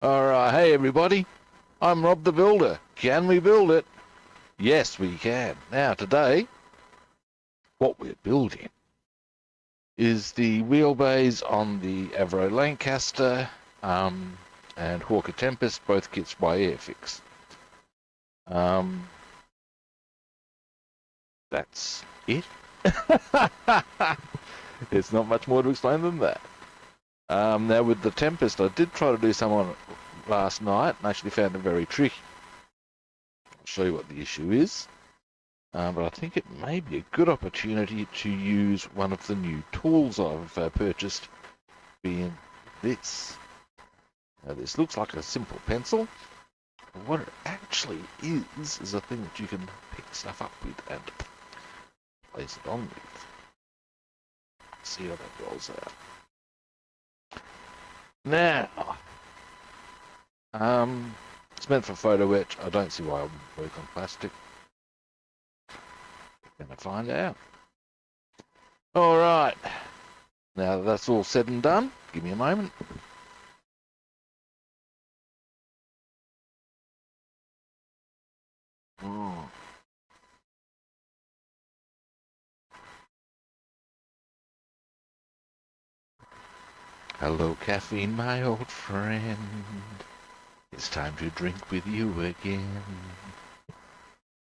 Alright, hey everybody, I'm Rob the Builder. Can we build it? Yes, we can. Now today, what we're building is the wheelbase on the Avro Lancaster and Hawker Tempest, both kits by Airfix. That's it. There's not much more to explain than that. Now with the Tempest, I did try to do some on it last night and actually found it very tricky. I'll show you what the issue is. But I think it may be a good opportunity to use one of the new tools I've purchased, being this. Now this looks like a simple pencil, but what it actually is a thing that you can pick stuff up with and place it on with. See how that rolls out. Now, it's meant for photo etch. I don't see why I wouldn't work on plastic. We're gonna find out. All right. Now that that's all said and done, give me a moment. Hello, caffeine, my old friend. It's time to drink with you again.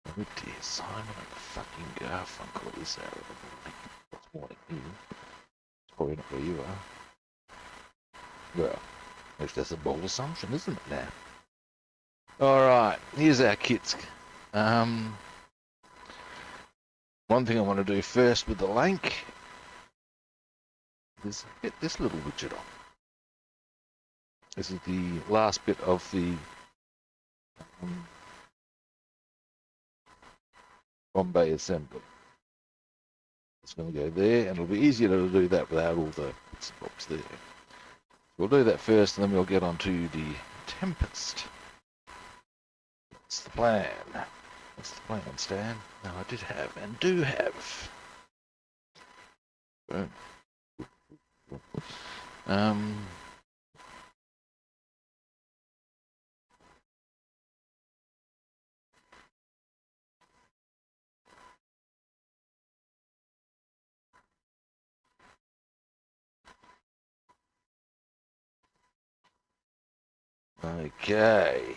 Oh dear, Simon and fucking Garfunkel is out of the morning. What's morning here? It's probably not where you are. Well, at least that's a bold assumption, isn't it now? Alright, here's our kits. One thing I want to do first with the Lanc is get this little widget on. This is the last bit of the Bombay assembly. It's going to go there, and it'll be easier to do that without all the bits and bobs there. We'll do that first, and then we'll get on to the Tempest. That's the plan. That's the plan, Stan. Now, I did have, and do have. Boom. Okay.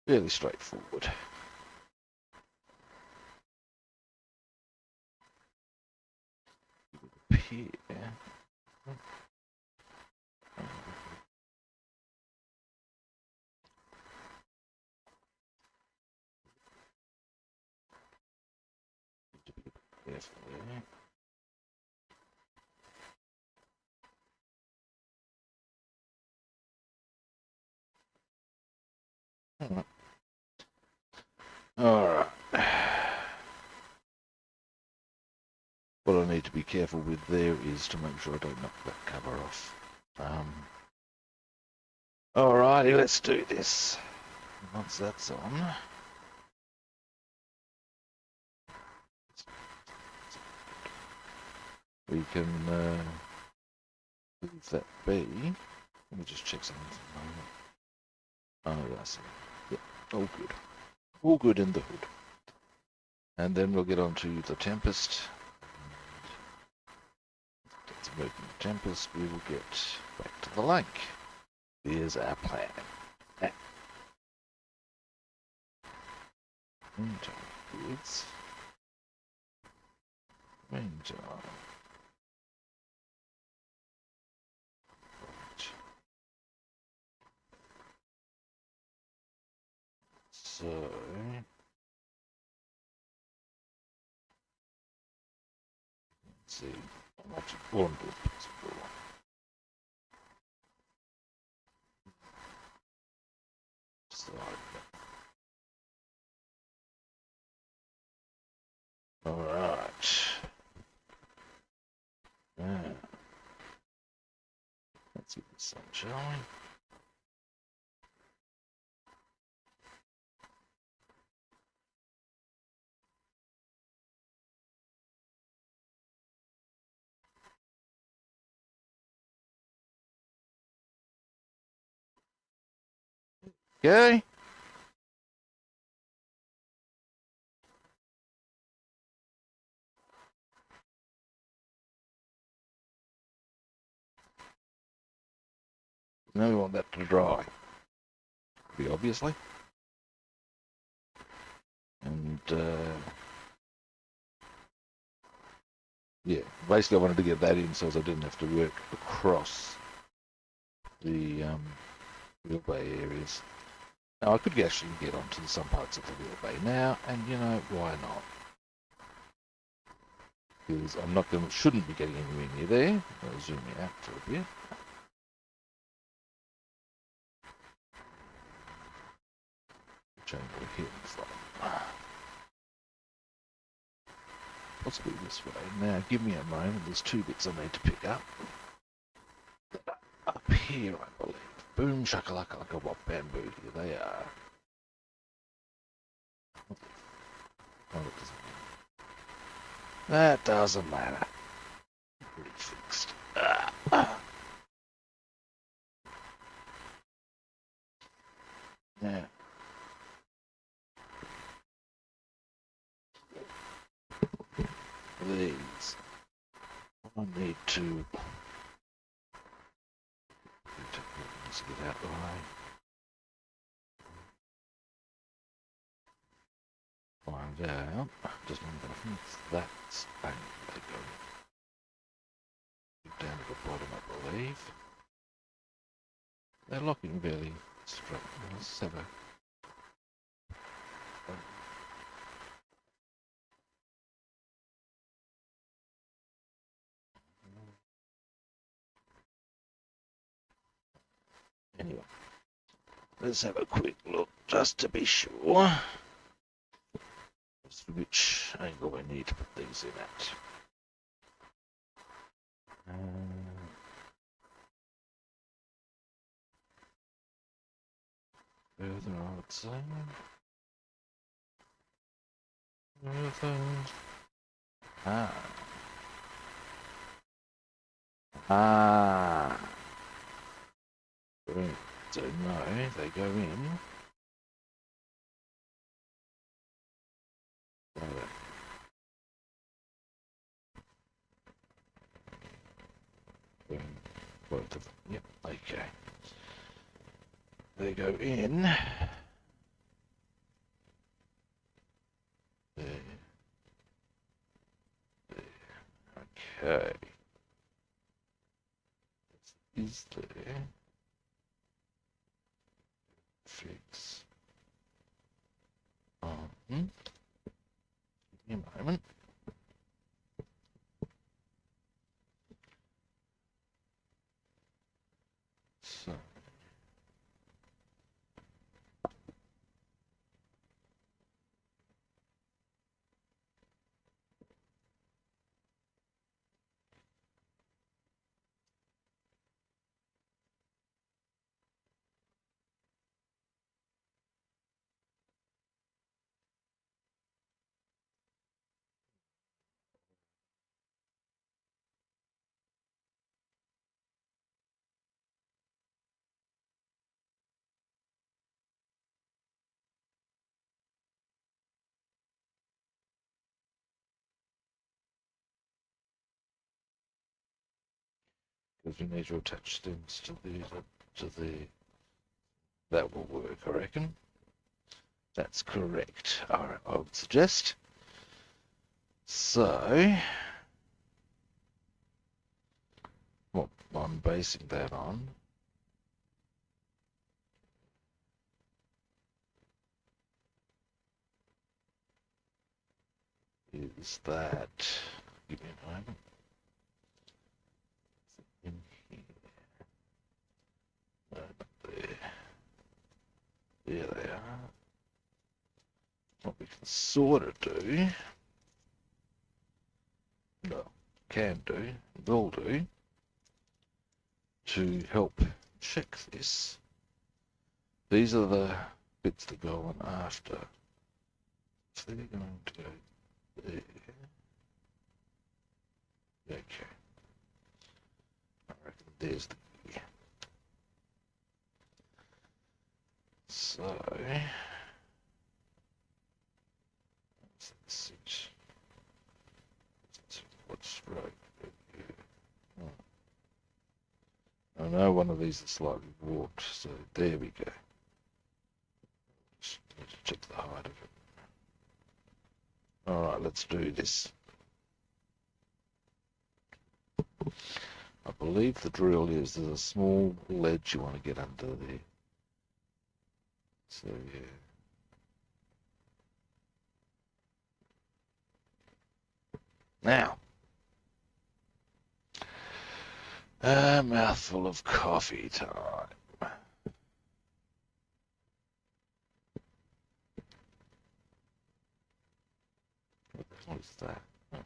Fairly straightforward. Here. Careful there. Alright. What I need to be careful with there is to make sure I don't knock that cover off. Alrighty, let's do this. Once that's on. We can leave that be. Let me just check something for a moment. Oh, I see. Yep, all good. All good in the hood. And then we'll get on to the Tempest. Let's move the Tempest. We will get back to the Lanc. There's our plan. Meantime, goods. Meantime. So, let's see how much one is possible. All right. Let's get this on, shall we? Okay. Now we want that to dry, pretty obviously. And yeah, basically I wanted to get that in so as I didn't have to work across the wheel bay areas. Now I could actually get onto some parts of the wheel bay now, and you know, why not? Because I'm not going to, shouldn't be getting anywhere near there. I'll zoom out for a bit. Change the hill from. Possibly this way. Now give me a moment, there's two bits I need to pick up. Up here, I believe. Boom shakalaka like a wop bamboo. Here they are. Oh, that doesn't matter. Pretty fixed. Now, these I need to get out the way. Find out. Just one button. That's bang. They go down to the bottom, I believe. They're locking fairly straight. Let's have a. Anyway, let's have a quick look just to be sure. As to which angle we need to put these in at. Further, I would say. Further. So no, they go in. Both of them. Yep. Okay. They go in. There. There. Okay. Is there? Fix. Give me a moment. So. Because we need to attach things to the that will work, I reckon. That's correct. Alright, I would suggest. So what I'm basing that on is that, give me a moment. In here. There. There they are. What we can sort of do, no, can do, will do, to help check this. These are the bits that go on after. So they're going to go there. Okay. I reckon there's the gear. So let's see. What's right? I know one of these is slightly warped, so there we go. Just need to check the height of it. Alright, let's do this. I believe the drill is there's a small ledge you want to get under there. So yeah. Now, a mouthful of coffee time. What is that? Oh.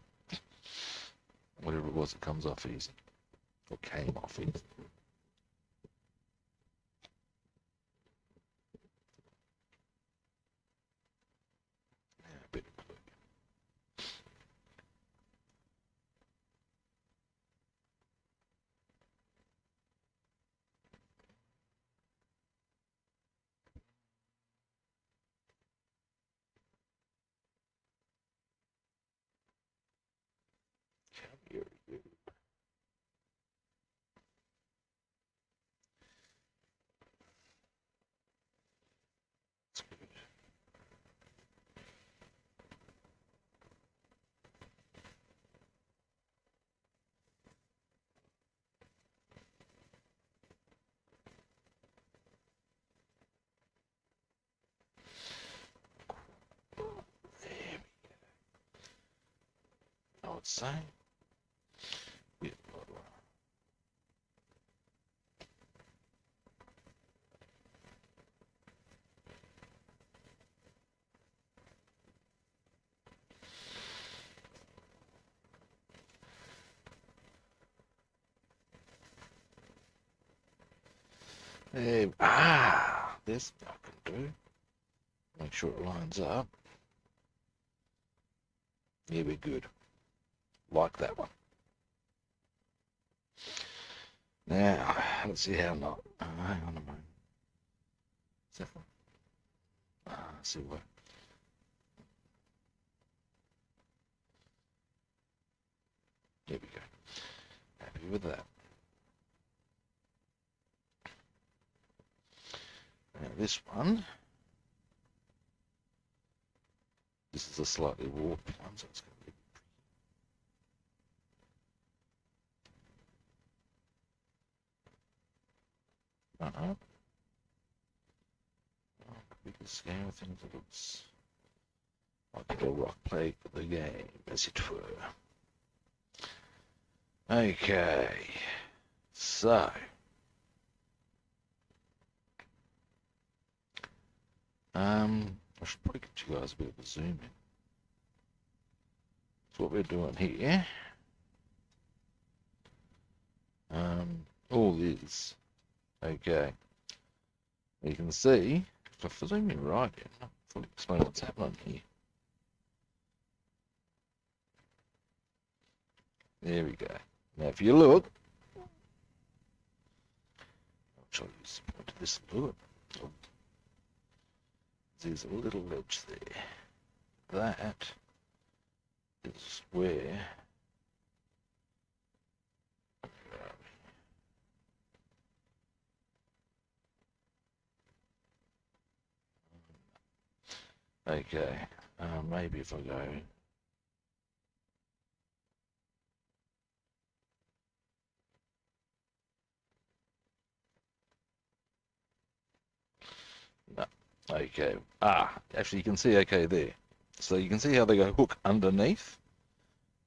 Whatever it was, it comes off easy. Or came off easy. Yeah, a bit of glue. Come here, you. That's good. There we go. I would say. Yeah, there, this I can do. Make sure it lines up. Yeah, we're good. Like that one. Now, let's see how not. Hang on a moment. Is that one? See what. There we go. Happy with that. Now this one. This is a slightly warped one, so it's going to be bigger scale things. It looks like a little rock play for the game, as it were. Okay, so I should probably get you guys a bit of a zoom in. That's what we're doing here. All this. Okay. You can see, if I zoom in right in, I'll fully explain what's happening here. There we go. Now if you look, I'll show you some point of this a little bit. There's a little ledge there. That is where okay, maybe if I go no. Okay, actually you can see okay there. So you can see how they go hook underneath.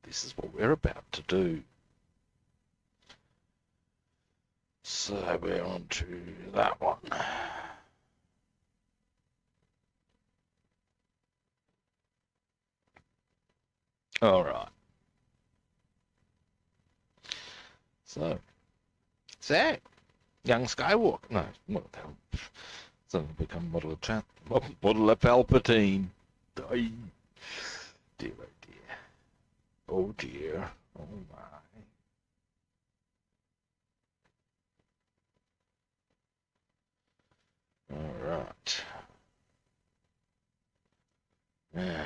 This is what we're about to do. So we're on to that one. All right. So So, young Skywalker. No, what the hell? Suddenly become model of Palpatine. Dear, oh dear. Oh dear. Oh my. All right. Now.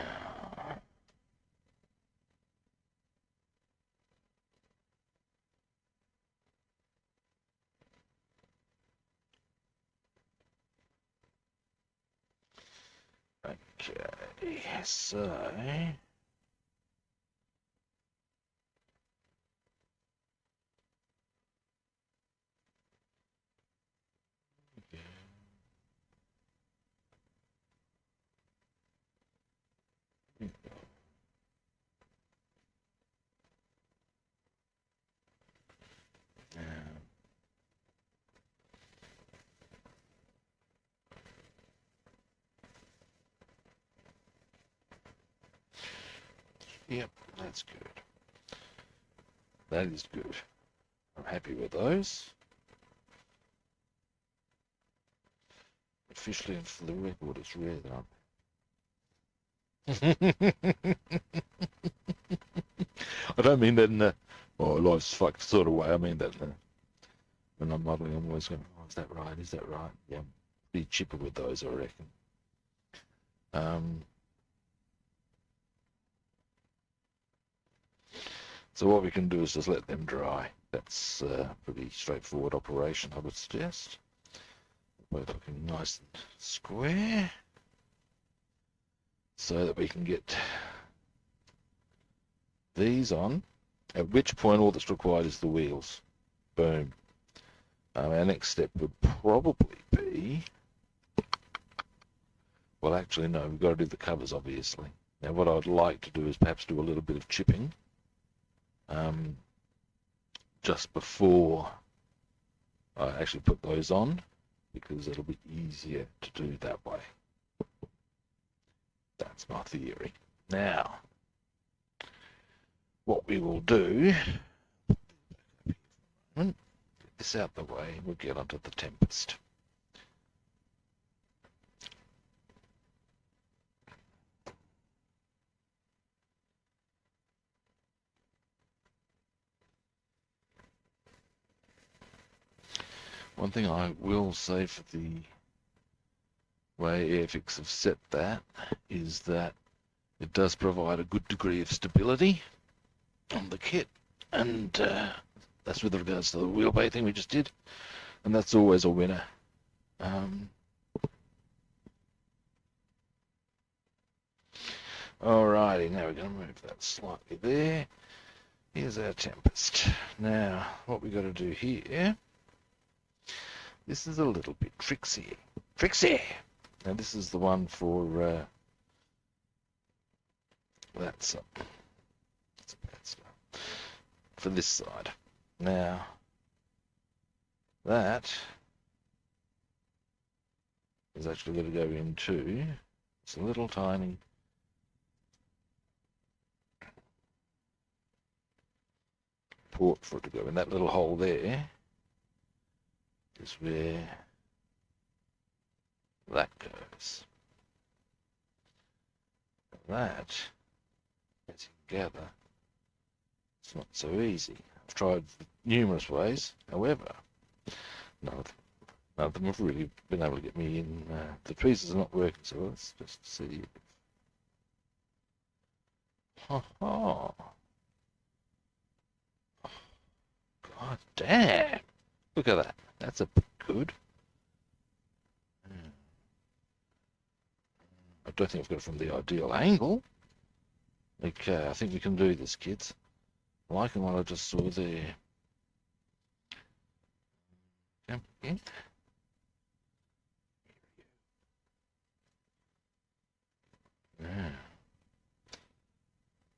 Okay, so. Yep, that's good. That is good. I'm happy with those. Officially and for the record, it's rare that I'm. I don't mean that in a life's fucked sort of way. I mean that when I'm modelling, I'm always going, oh, is that right? Is that right? Yeah, I'm pretty chipper with those, I reckon. So what we can do is just let them dry. That's a pretty straightforward operation, I would suggest. Both looking nice and square, so that we can get these on, at which point all that's required is the wheels. Boom. Our next step would probably be, well actually no, we've got to do the covers obviously. Now what I'd like to do is perhaps do a little bit of chipping just before I actually put those on, because it'll be easier to do that way. That's my theory. Now, what we will do, get this out the way, we'll get onto the Tempest. One thing I will say for the way Airfix have set that is that it does provide a good degree of stability on the kit, and that's with regards to the wheelbase thing we just did, and that's always a winner. Alrighty, now we're going to move that slightly there. Here's our Tempest. Now, what we got to do here, this is a little bit tricksy. Now this is the one for that's a bad stuff. For this side. Now that is actually going to go into it's a little tiny port for it to go in. That little hole there is where that goes. That, as you can gather, it's not so easy. I've tried numerous ways, however, none of them have really been able to get me in. The tweezers are not working, so let's just see. Ha ha! God damn! Look at that. That's a bit good. I don't think I've got it from the ideal angle. Okay, I think we can do this, kids. I'm liking what I just saw there. Jump in. Now,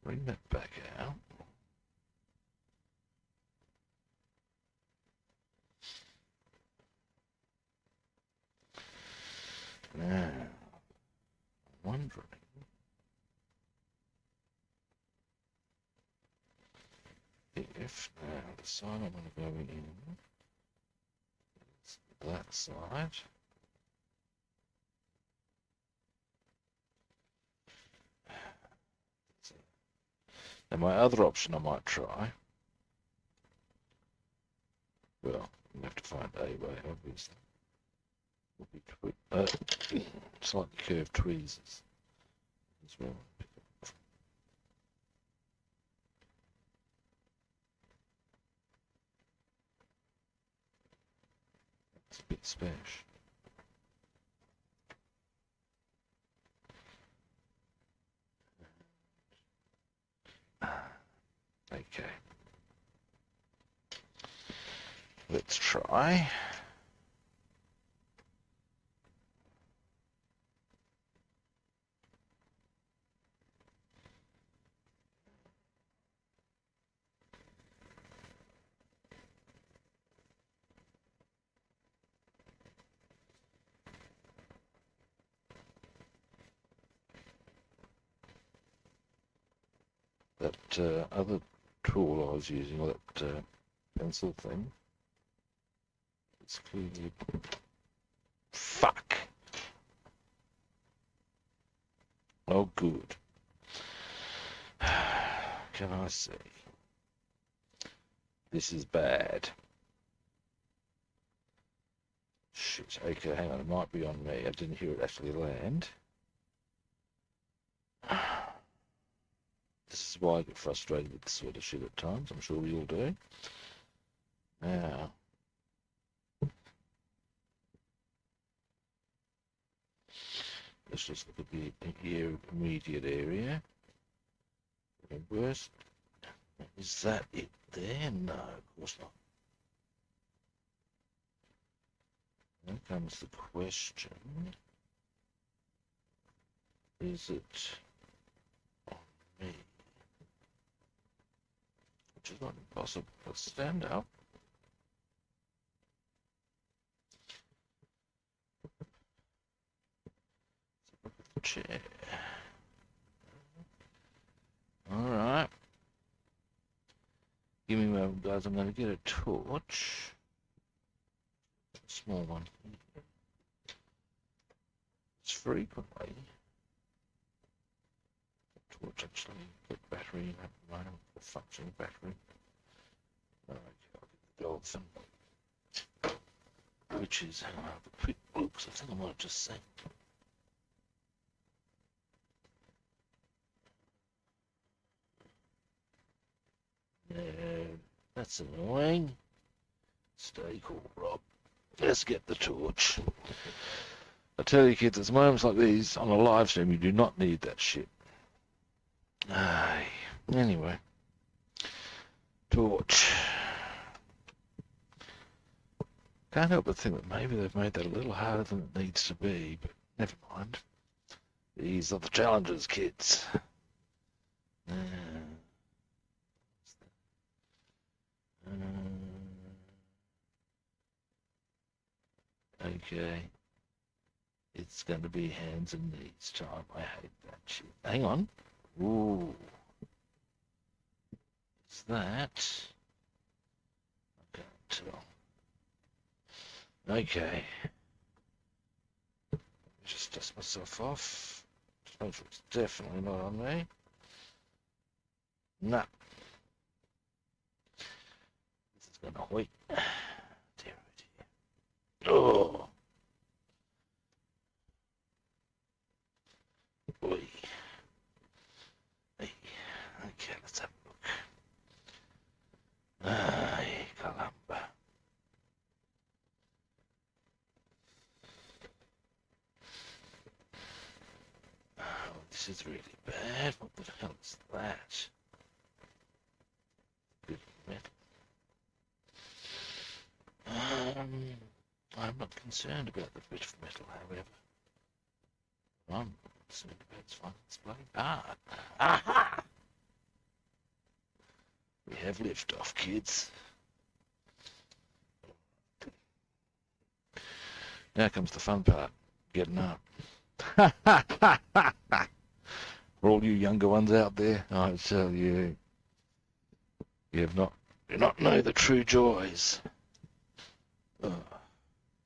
bring that back out. Now, I'm wondering if now the side I'm going to go in that side. And my other option I might try, well, you have to find a way, obviously, would be slightly curved tweezers as well. It's a bit special. Okay. Let's try. That other tool I was using, or that pencil thing, it's clearly... Fuck! Oh, good. Can I see? This is bad. Shit, okay, hang on, it might be on me. I didn't hear it actually land. This is why I get frustrated with this sort of shit at times. I'm sure we all do. Now, let's just look at the immediate area. Worst. Is that it there? No, of course not. Then comes the question. Is it on me? Which is not impossible. Let's stand up. Let's look at the chair. Alright. Give me a moment, guys. I'm going to get a torch. A small one here. It's frequently. Torch actually. Get battery in at the moment. The functioning battery. Okay, I'll get the dolphin. Which is, hang on, I'll have a quick look, because I think I might have just seen. No, that's annoying. Stay cool, Rob. Let's get the torch. I tell you kids, there's moments like these on a live stream, you do not need that shit. Anyway. Torch. Can't help but think that maybe they've made that a little harder than it needs to be, but never mind. These are the challenges, kids. Okay. It's going to be hands and knees time. I hate that shit. Hang on. Ooh. Is that? I can't tell. Okay. Let me just dust myself off. Just make sure it's definitely not on me. Nah. This is gonna wait. Dear, dear. Oh. Boy. Hey. Okay, let's have a look. Ay, caramba. Oh, this is really bad. What the hell is that? Good metal. I'm not concerned about the bit of metal, however. I'm concerned about its fine display. Aha! We have liftoff, kids. Now comes the fun part, getting up. For all you younger ones out there, I tell you, you do not know the true joys.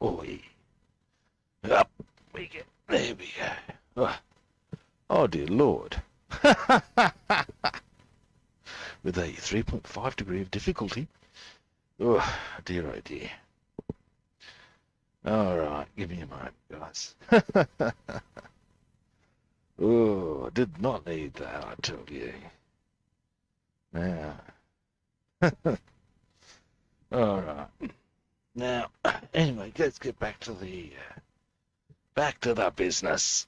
Oh, Up we get. There we go. Oh dear Lord. With a 3.5 degree of difficulty. Oh dear, oh dear. Alright, give me a moment, guys. Oh, I did not need that, I tell you. Now. Alright. Now, anyway, let's get back to the business.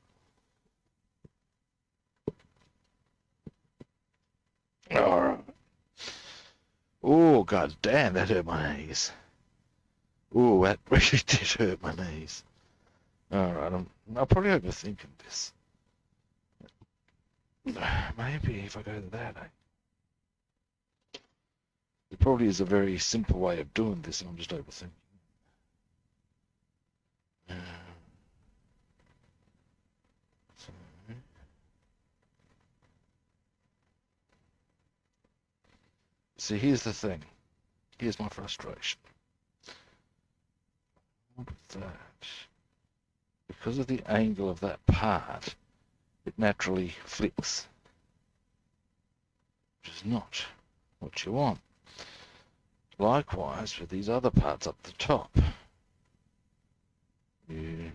Alright. Oh, god damn, that hurt my knees. Oh, that really did hurt my knees. Alright, I'm probably overthinking this. Maybe if I go to that, It probably is a very simple way of doing this, and I'm just overthinking. So, see, here's the thing. Here's my frustration. What is that? Because of the angle of that part, it naturally flicks, which is not what you want. Likewise with these other parts up the top. You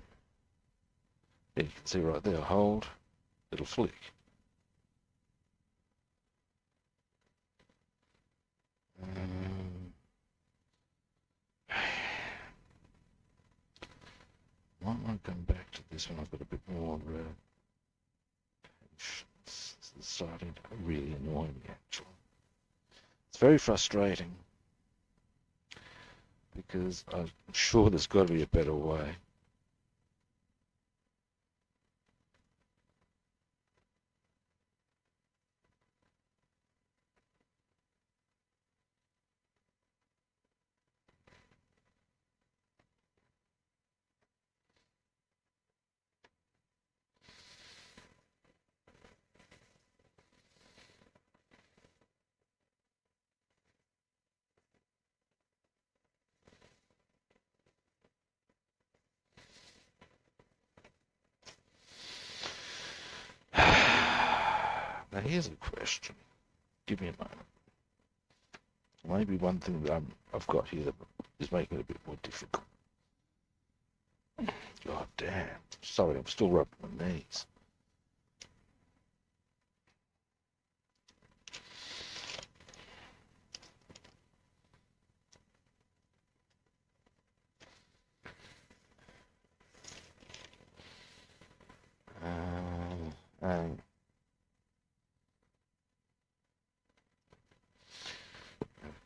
can see right there, hold, it'll flick. Might want to come back to this when I've got a bit more patience. This is starting to really annoy me, actually. It's very frustrating because I'm sure there's got to be a better way. Now here's a question. Give me a moment. Maybe one thing that I've got here that is making it a bit more difficult. God damn. Sorry, I'm still rubbing my knees.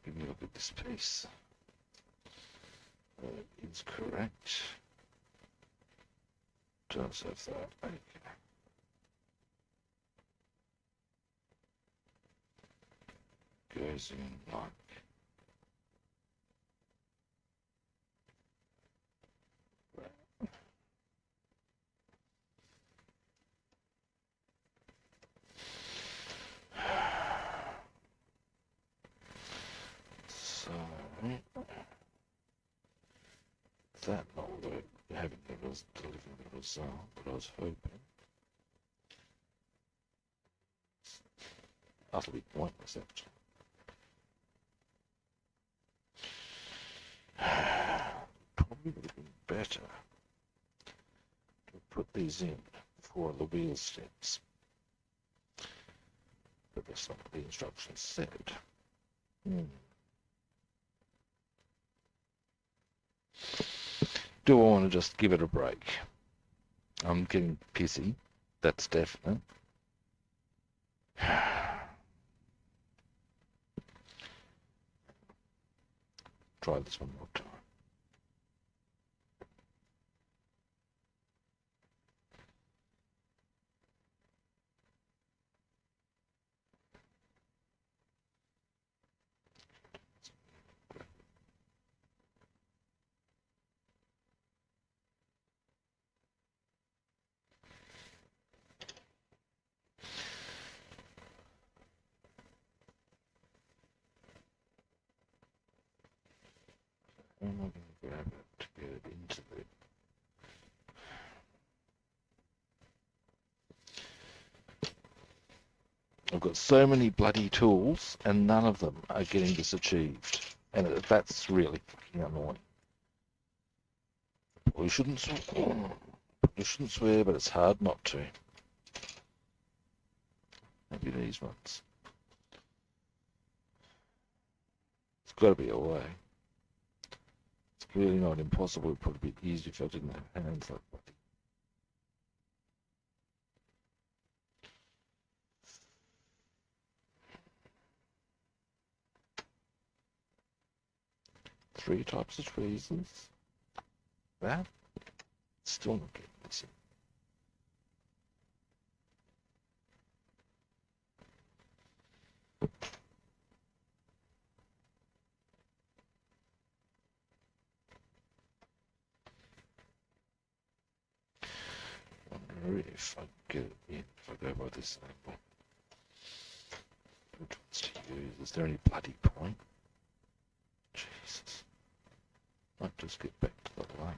Give me a look at this piece. It's correct. Does have that. Okay. Goes in like. So that not work, having delivering the result, but I was hoping. Utterly pointless, actually. Probably would have been better to put these in before the wheel steps. But that's not what the instructions said. Do I want to just give it a break? I'm getting pissy, that's definite. Try this one more time. How am I going to grab it to get it into the got so many bloody tools, and none of them are getting this achieved. And that's really fucking annoying. Well, you shouldn't swear, but it's hard not to. Maybe these ones. It's got to be a way. It's really not impossible. It'd probably be easier if I didn't have hands like that. Three types of tweezers. That still not getting this in. Wonder if I get it in, if I go by this angle. Which ones to use? Is there any bloody point? Jesus. Might just get back to the light.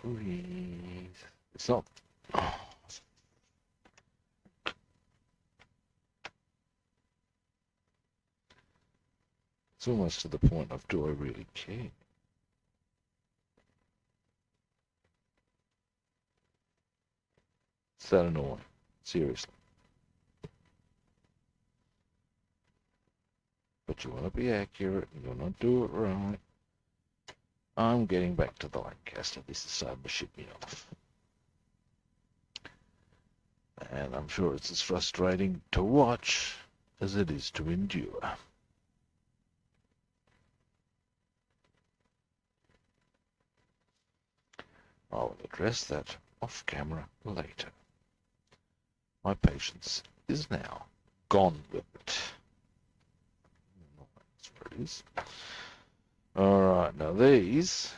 Breathe. It's not. Oh. It's almost to the point of, do I really care? It's that annoying. Seriously. But you want to be accurate, and you'll not do it right. I'm getting back to the Lancaster. This is starting to shit me off. And I'm sure it's as frustrating to watch as it is to endure. I will address that off camera later. My patience is now gone with it. That's where it is. Alright, now these...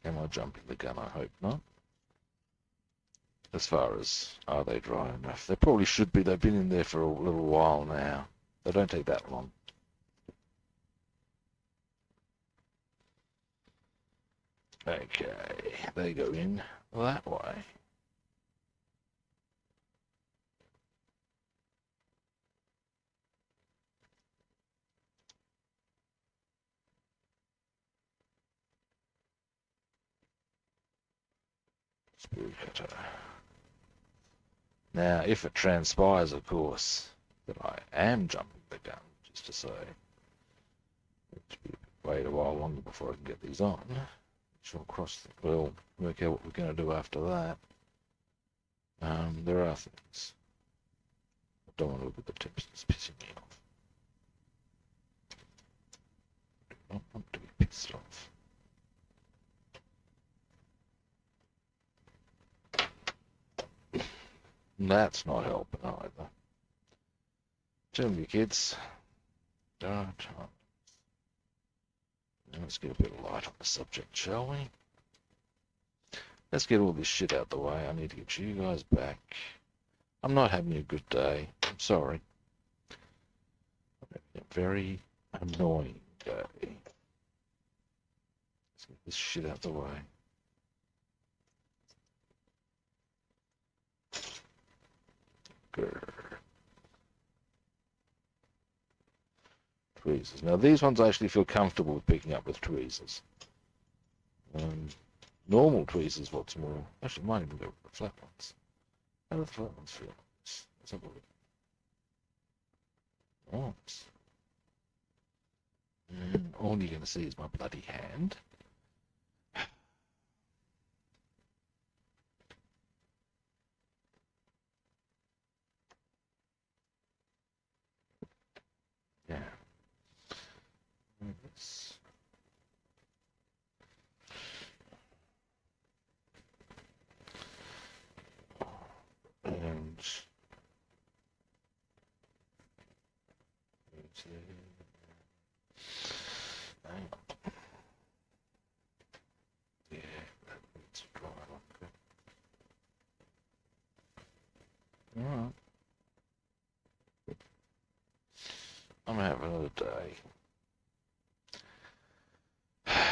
Am I jumping the gun? I hope not. As far as, are they dry enough? They probably should be. They've been in there for a little while now. They don't take that long. Okay, they go in that way. Screw cutter. Now, if it transpires, of course, that I am jumping the gun, just to say, it'll wait a while longer before I can get these on. We'll we'll work out what we're going to do after that. There are things. I don't want to look at the Tempest. It's pissing me off. I do not want to be pissed off. That's not helping either. Tell me, kids. Don't. Let's get a bit of light on the subject, shall we? Let's get all this shit out the way. I need to get you guys back. I'm not having a good day. I'm sorry. I'm having a very annoying day. Let's get this shit out the way. Grr. Tweezers. Now these ones I actually feel comfortable with picking up with tweezers. Normal tweezers, what's more. Actually, might even go with the flat ones. How do the flat ones feel? Let's have a look. Right. All you're going to see is my bloody hand. Yeah. This. And hang on. Yeah, that needs to dry longer. Alright. I'm having Okay.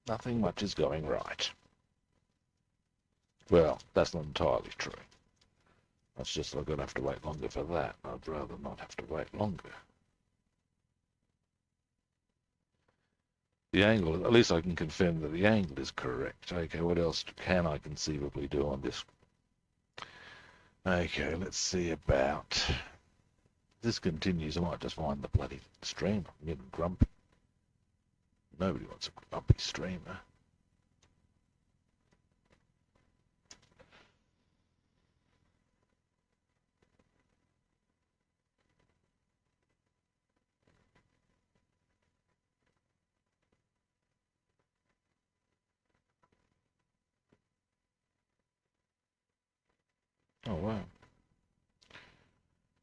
Nothing much is going right. Well, that's not entirely true. That's just I'm going to have to wait longer for that. I'd rather not have to wait longer. The angle, at least I can confirm that the angle is correct. Okay, what else can I conceivably do on this? Okay, let's see about... If this continues, I might just find the bloody stream. I'm getting grumpy. Nobody wants a grumpy streamer. Oh, wow.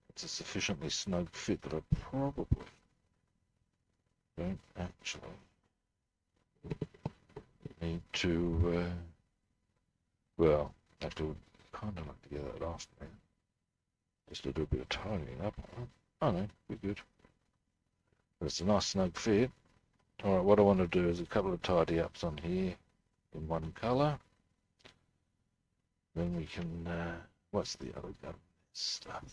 It's a sufficiently snug fit that I probably don't actually need to, well, I have to kind of like to get that off now. Just to do a bit of tidying up. Oh no, we're good. But it's a nice snug fit. Alright, what I want to do is a couple of tidy ups on here in one colour. Then we can, what's the other stuff?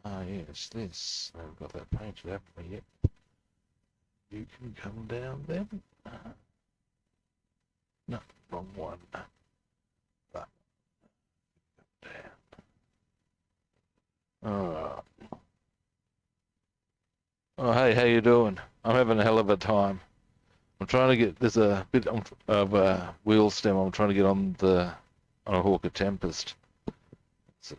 Ah, yes, this. I've got that painted, haven't we? Yep. You can come down then. No, wrong one. But, down. Alright. Oh, hey, how you doing? I'm having a hell of a time. I'm trying to get, there's a bit of wheel stem I'm trying to get on a Hawker Tempest. It's a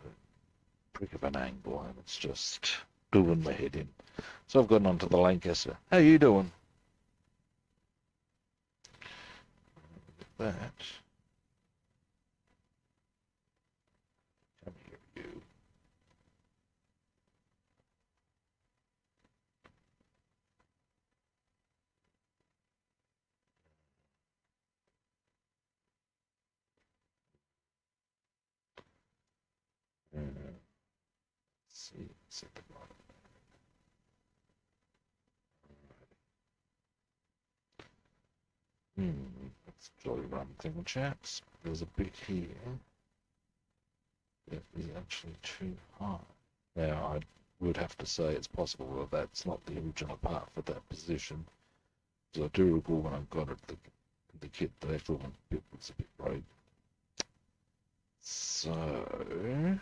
prick of an angle and it's just doing my head in. So I've gotten onto the Lancaster. How you doing? That. Come here, you. Let's see, set the bottom. Let's jolly run thing, chaps. There's a bit here that is actually too high. Now, I would have to say it's possible that that's not the original part for that position. Because I do recall when I got it, the kit, the actual bit was a bit broken. So...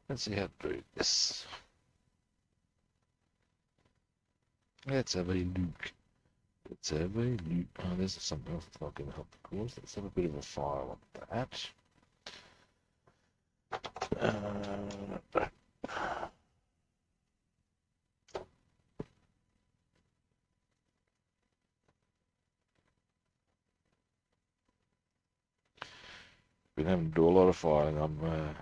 Let's see how to do this. Let's have a look. Let's have a look. Oh, there's something else that's not going to help the cause. Let's have a bit of a file on that. Been having to do a lot of filing. I'm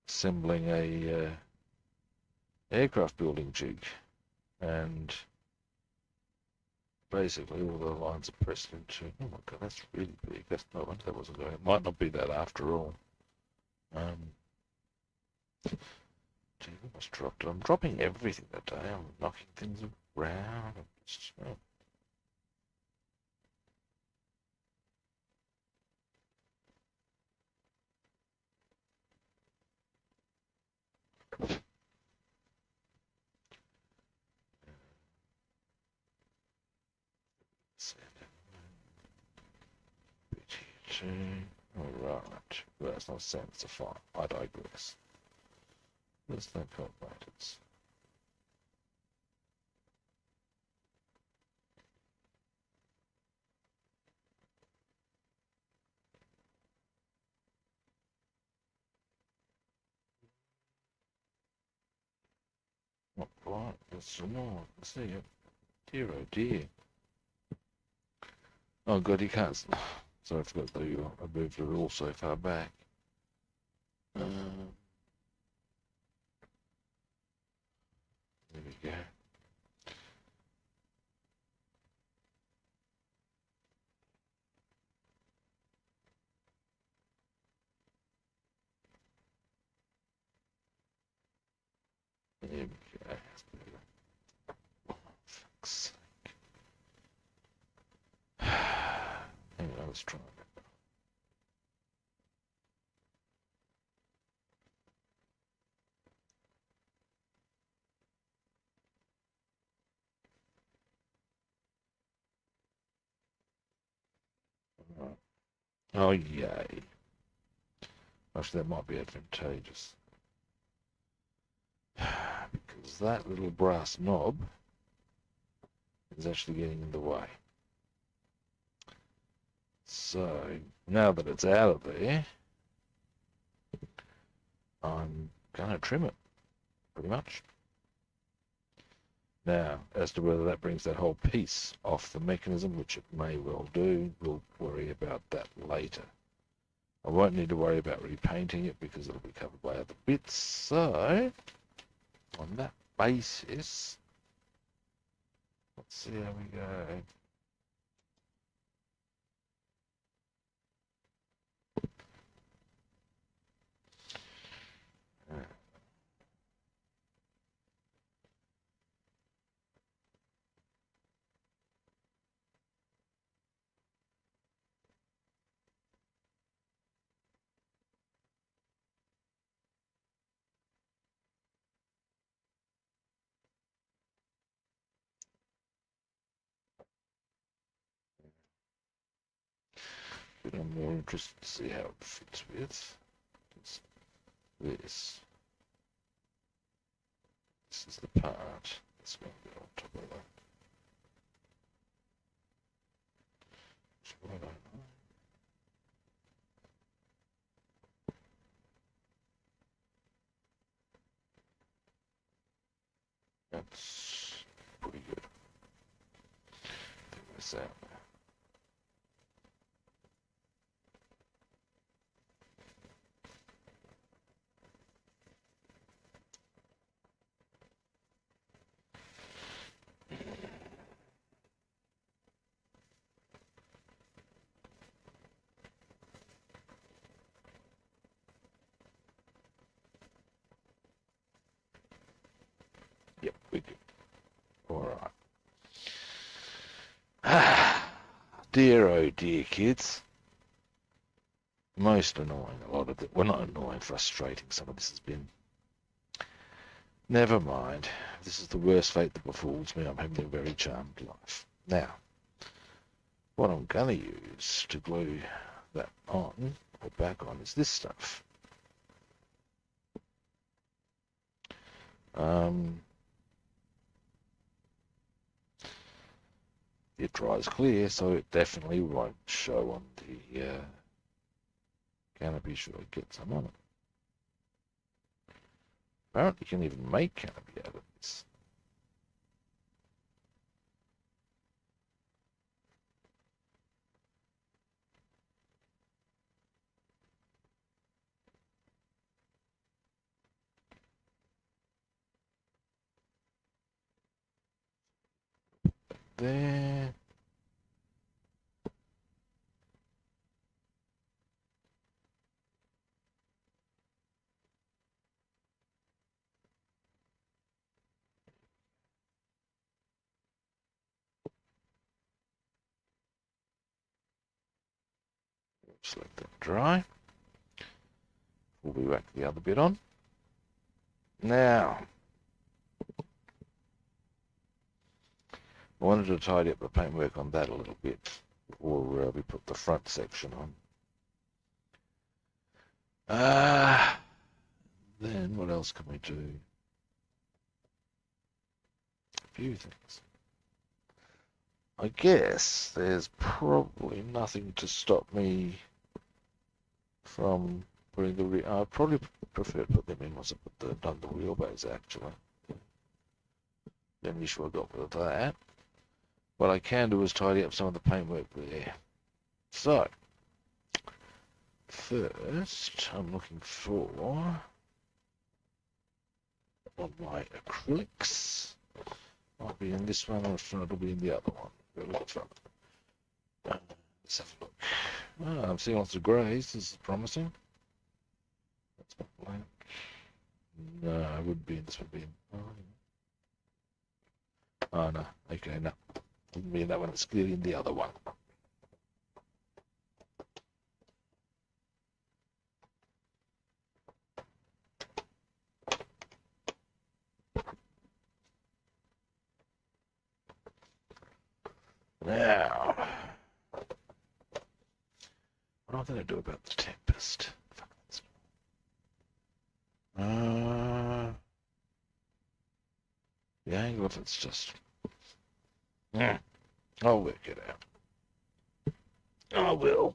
assembling a aircraft building jig, and basically all the lines are pressed into. Oh my god, that's really big. That's no wonder that wasn't going. It might not be that after all. Gee, I almost dropped it. I'm dropping everything today. I'm knocking things around. Alright, well, that's not saying it's a file. I digress. There's no calculators. Not quite. There's some more. Let's see it. Dear oh dear. Oh god, you can't. Sorry, I forgot that I moved it all so far back. There we go. let's try it. Oh, yay. Actually, that might be advantageous. Because that little brass knob is actually getting in the way. So, now that it's out of there, I'm going to trim it, pretty much. Now, as to whether that brings that whole piece off the mechanism, which it may well do, we'll worry about that later. I won't need to worry about repainting it because it'll be covered by other bits. So, on that basis, let's see how we go. But I'm more interested to see how it fits with this. This is the part that's going to go on top of that. So I don't know. That's pretty good. Take this out. Yep, we do. Alright. Dear, oh dear, kids. Most annoying, a lot of it. Well, not annoying, frustrating some of this has been. Never mind. This is the worst fate that befalls me. I'm having a very charmed life. Now, what I'm going to use to glue that on, or back on, is this stuff. It dries clear, so it definitely won't show on the canopy should I get some on it. Apparently you can even make canopy out of this. There. Just let that dry. We'll be back to the other bit on. Now, I wanted to tidy up the paintwork on that a little bit before we put the front section on. Then what else can we do? A few things. I guess there's probably nothing to stop me from putting the I'd probably prefer to put them in once I put done the wheelbase actually. The only issue I got with that. What I can do is tidy up some of the paintwork there. So, first I'm looking for on my acrylics. Might be in this one, or it'll be in the other one. Let's have a look. I'm seeing lots of greys. This is promising. That's not blank. No, I would be in this. Would be in. Oh no. Okay, no. Wouldn't be in that one. It's clearly in the other one. Now, what am I going to do about the Tempest? The angle of it's just... I'll work it out. I will.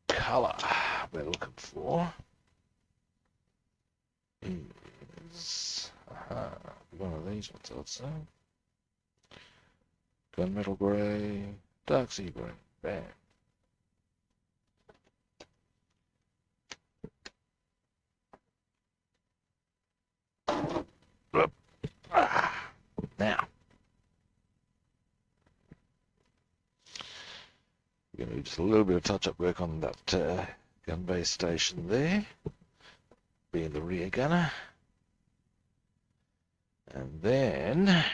Colour we're looking for is one of these. What's that say? Gunmetal grey, dark sea green. Bam. Now, we're going to do just a little bit of touch-up work on that gun base station there, being the rear gunner. And then,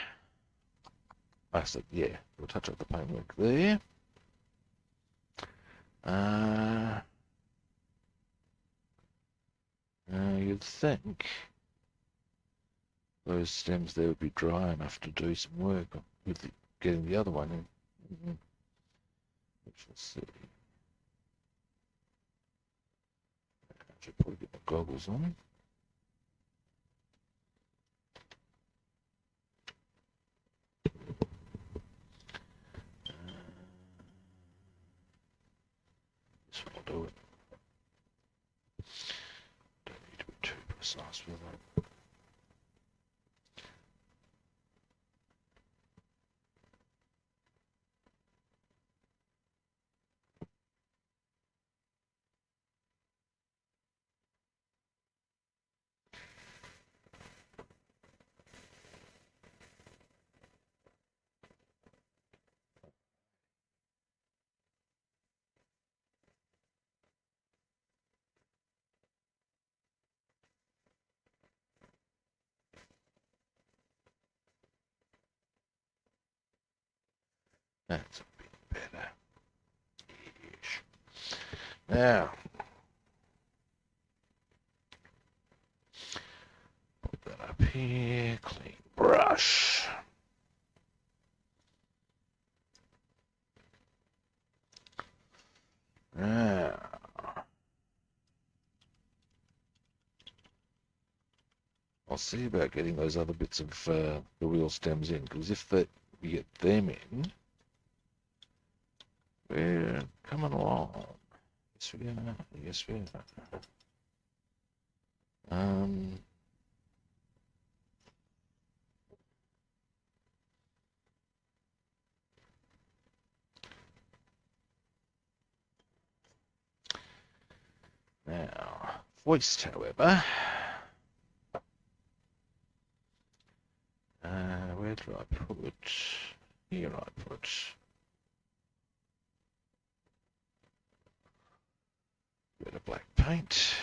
I said, yeah, we'll touch up the paintwork there. You'd think those stems there would be dry enough to do some work with getting the other one in. Which we'll see. I should probably get my goggles on. This one will do it. Don't need to be too precise with it. That's a bit better. Yes. Now, put that up here, clean brush. Now, I'll see about getting those other bits of the wheel stems in, because if we get them in, we're coming along. Yes, we are. Yes, we are. Now, voiced, however, where did I put? Here I put. Bit of black paint.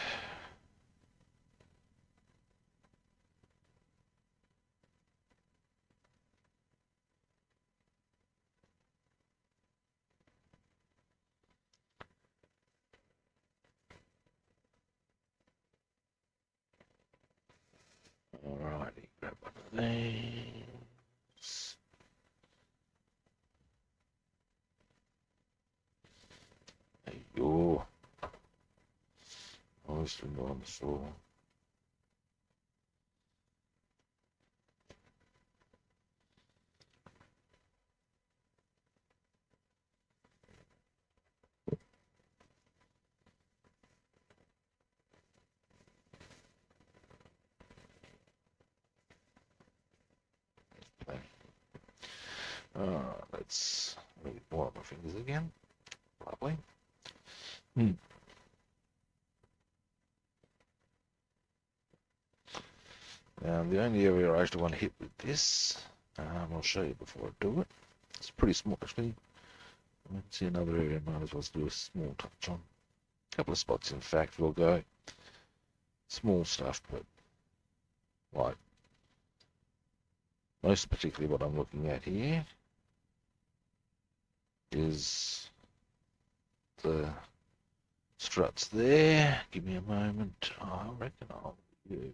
Alrighty, grab one of these. There you go. Always go on the floor. Let's warm up my fingers again. Lovely. Now, the only area I actually want to hit with this, I'll show you before I do it. It's pretty small, actually. I can see another area, might as well do a small touch on. A couple of spots, in fact, we'll go. Small stuff, but like, most particularly what I'm looking at here is the struts there. Give me a moment. I reckon I'll use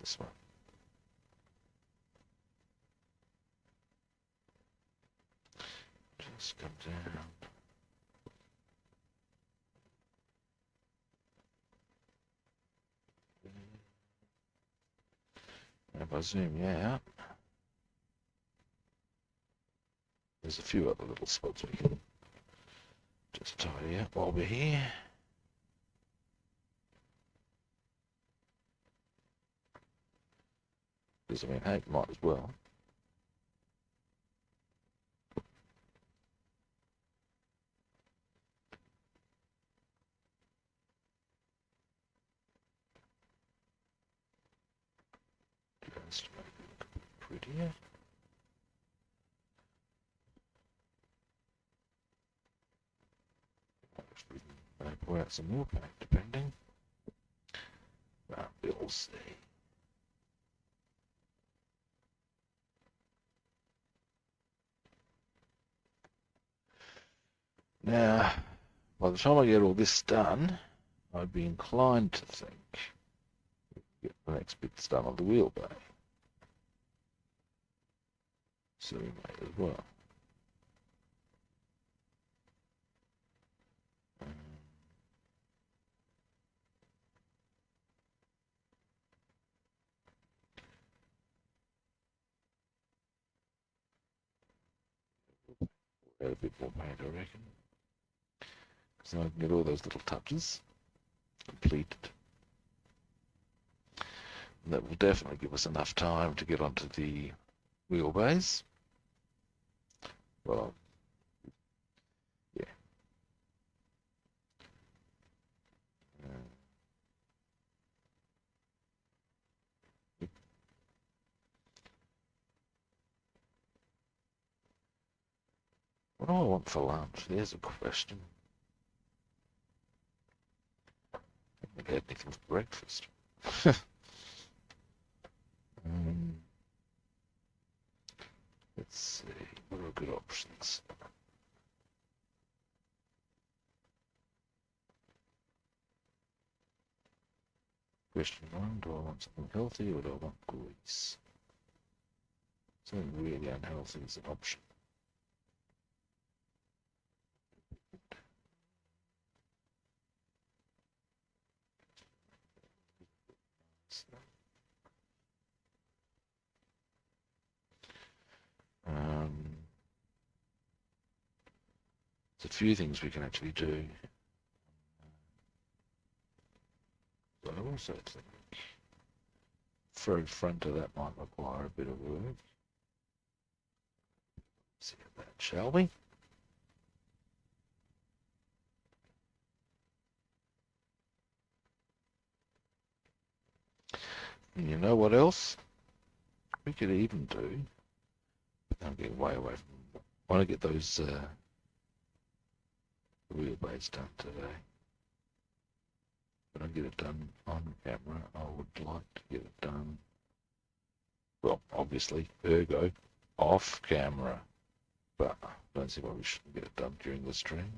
This one. Just come down. And if I zoom you out, there's a few other little spots we can just tidy up while we're here. Because, I mean, hey, might as well. Just make it look a bit prettier. Maybe pour out some more paint, depending. But we'll see. Now, by the time I get all this done, I'd be inclined to think we can get the next bits done on the wheel bay. So we might as well. Add a bit more paint, I reckon. So I can get all those little touches completed. And that will definitely give us enough time to get onto the wheelbase. Well, yeah. What do I want for lunch? There's a question. I haven't had anything for breakfast. Let's see, what are good options? Question one, do I want something healthy or do I want grease? Something really unhealthy is an option. There's a few things we can actually do. But I also think front of that might require a bit of work. Let's see that, shall we? And you know what else? We could even do. I'm getting way away from. I want to get those wheelbase done today. When I get it done on camera, I would like to get it done. Well, obviously, ergo, off camera. But I don't see why we shouldn't get it done during the stream.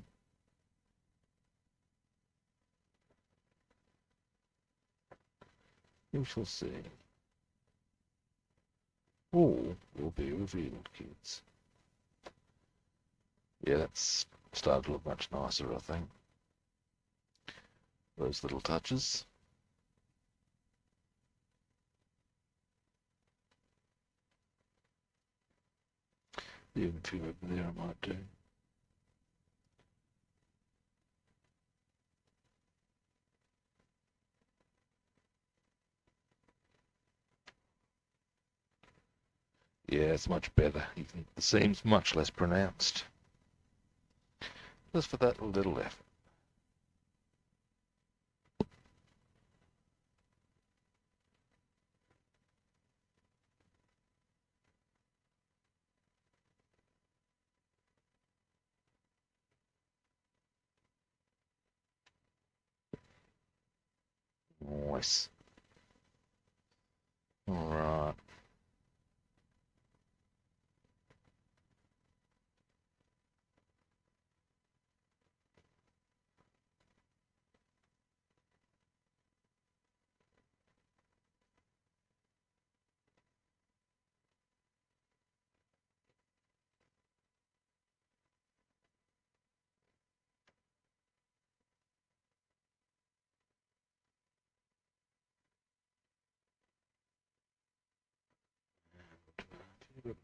We shall see. All will be revealed, kids. Yeah, that's started to look much nicer, I think. Those little touches. Even a few over there I might do. Yeah, it's much better. The seam's much less pronounced. Just for that little effort. Nice. All right. Further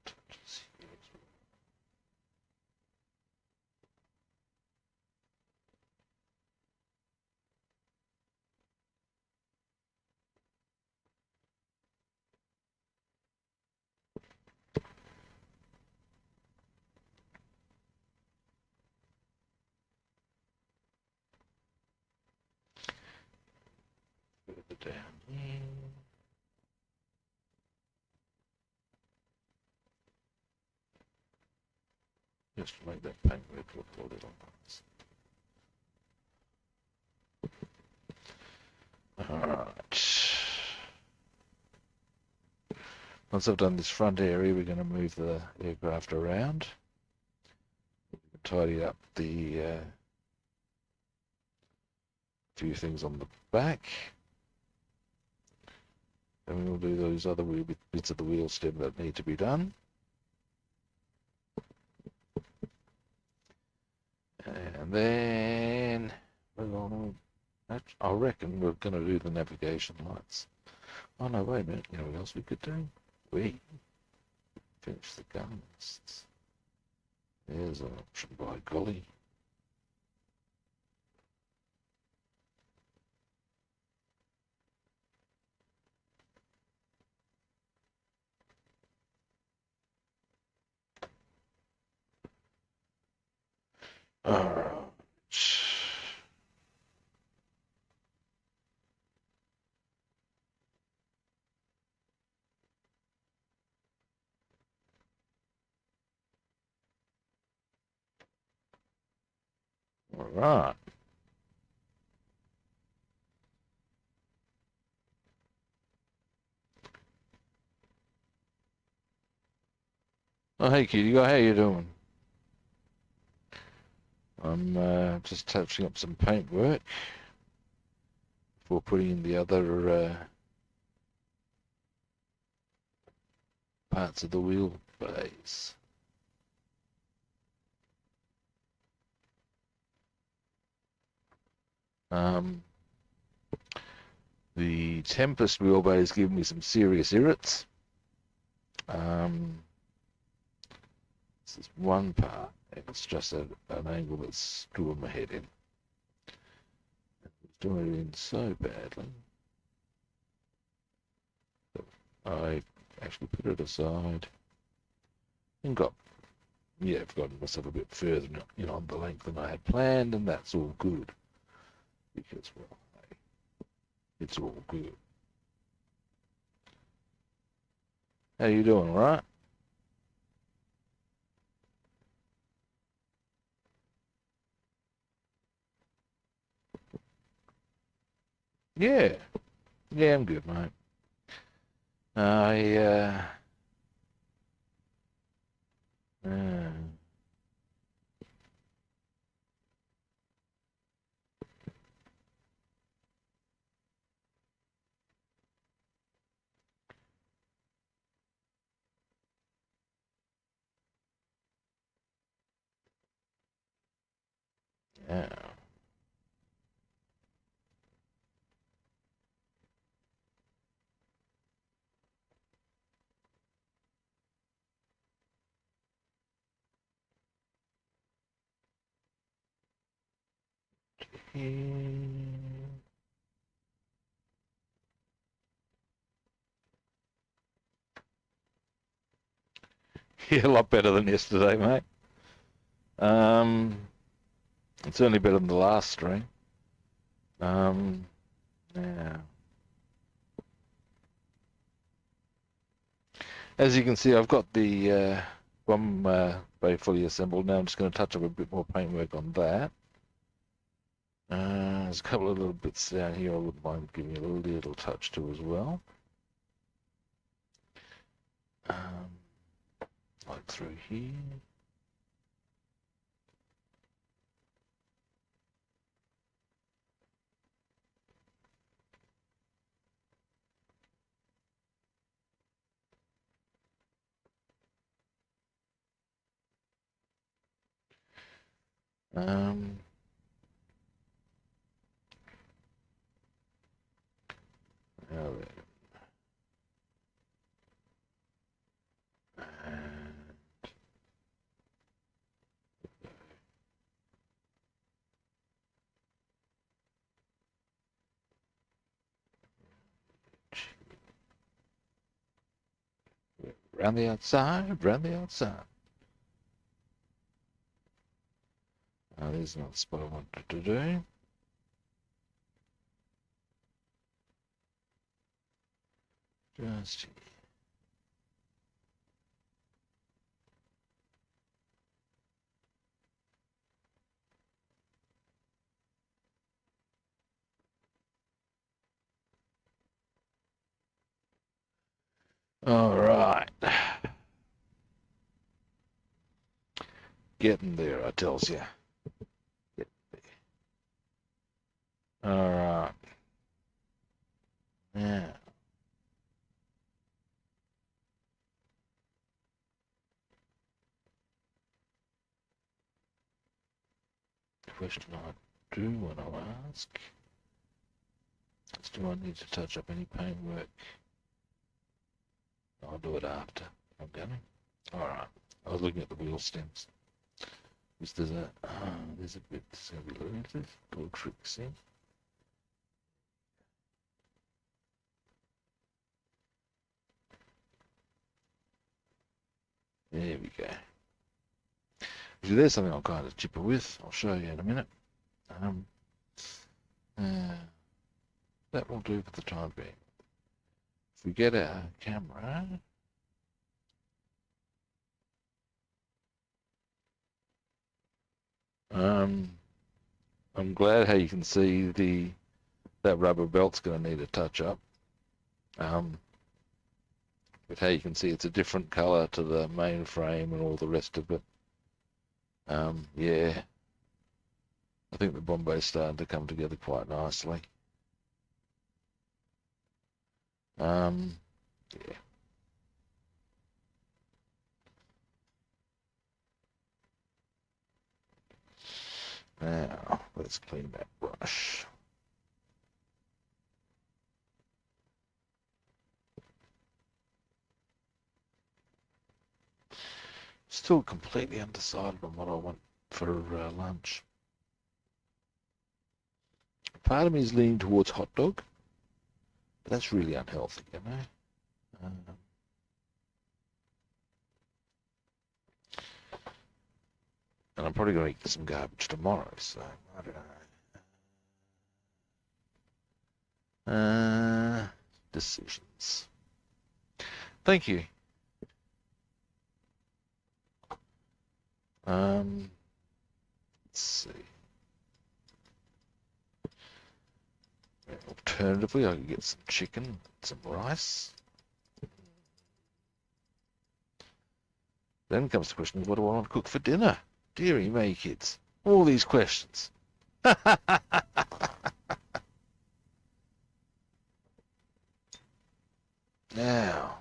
down here. Just to make that paintwork look a little nice. Alright. Once I've done this front area, we're going to move the aircraft around. Tidy up the few things on the back. And we'll do those other wee bits of the wheel stem that need to be done. And then I reckon we're going to do the navigation lights. Oh no, wait a minute. You know what else we could do? We finish the guns. There's an option, by golly. Alright. Alright. Oh, hey, Kitty, how you doing? I'm just touching up some paintwork before putting in the other parts of the wheelbase. The Tempest wheelbase giving me some serious irrits. This is one part. It's just an angle that's screwing my head in. It's doing it in so badly. I actually put it aside and I've gotten myself a bit further on the length than I had planned, and that's all good. Because, well, hey, it's all good. How you doing, all right? Yeah. Yeah, I'm good, mate. I, yeah. Yeah, a lot better than yesterday, mate. It's certainly better than the last stream. Yeah. As you can see, I've got the one bay fully assembled now. I'm just going to touch up a bit more paintwork on that. There's a couple of little bits down here I wouldn't mind giving a little touch to as well. Like through here. Now then. Round the outside, round the outside. There's another spot I wanted to do. Just here. All right. Getting there, I tells you. All right. Yeah. Question I do want to ask is, do I need to touch up any paintwork? I'll do it after I'm going. All right. I was looking at the wheel stems. There's a bit that's going to be limited. Little tricks in. There we go. Actually, there's something I'll kind of chipper with. I'll show you in a minute. That will do for the time being. If we get our camera, I'm glad how you can see that rubber belt's going to need a touch up. But how you can see it's a different colour to the main frame and all the rest of it. Yeah, I think the Bombay's starting to come together quite nicely. Yeah. Now, let's clean that brush. Still completely undecided on what I want for lunch. Part of me is leaning towards hot dog, but that's really unhealthy, you know. And I'm probably going to eat some garbage tomorrow, so I don't know. Decisions. Thank you. Let's see. Alternatively, I could get some chicken, some rice. Then comes the question, what do I want to cook for dinner? Deary me, kids. All these questions. Now.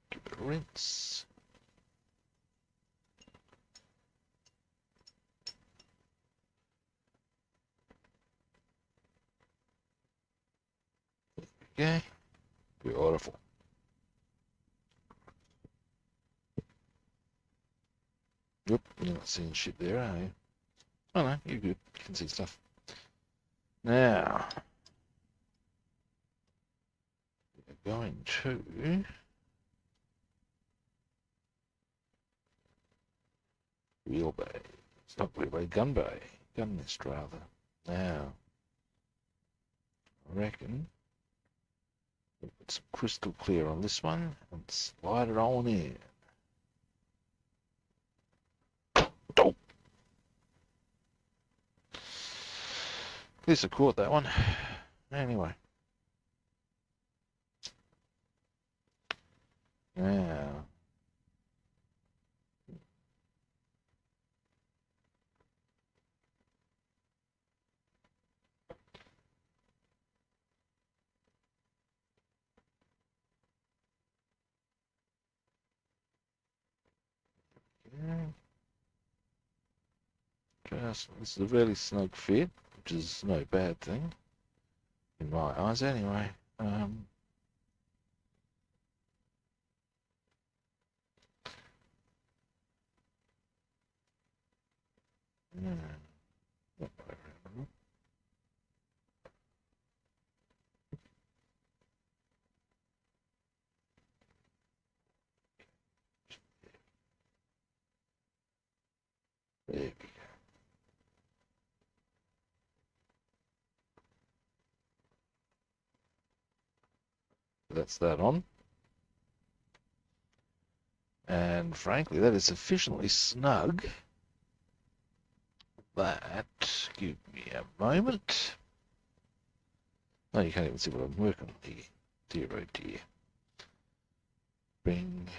Give it a rinse. Okay. Beautiful. Yep, you're not seeing shit there, are you? Oh no, you're good. You can see stuff. Now, we're going to wheelbay. It's not wheelbay, gun bay. Gun nest, rather. Now, I reckon we'll put some crystal clear on this one and slide it on in. Oh! At least I caught that one. Anyway. Now. This is a really snug fit, which is no bad thing in my eyes anyway. Yeah. There we go. That's that on. And frankly, that is sufficiently snug. That, give me a moment. Oh, you can't even see what I'm working on here. Dear, oh dear. Bring.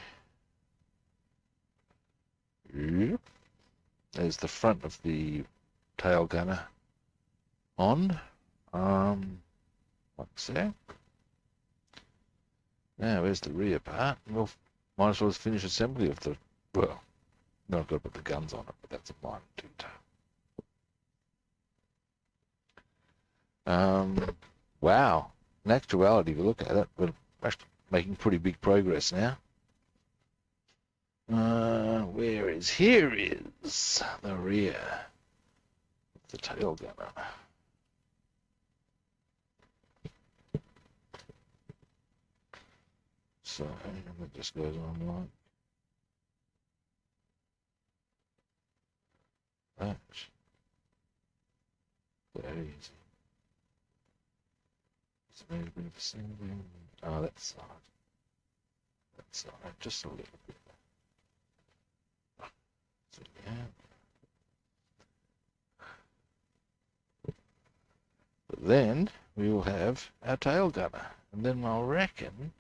Yep. There's the front of the tail gunner on. Like so. Now, where's the rear part? Well, might as well finish assembly of the, well, no, I've got to put the guns on it, but that's a minor detail. Wow. In actuality, if you look at it, we're actually making pretty big progress now. Here is the rear of the tail gunner. So, it just goes on like that. Very easy. It's a bit of assembly. Oh, that side. That side, just a little bit. So, yeah. But then we will have our tail gunner, and then I'll reckon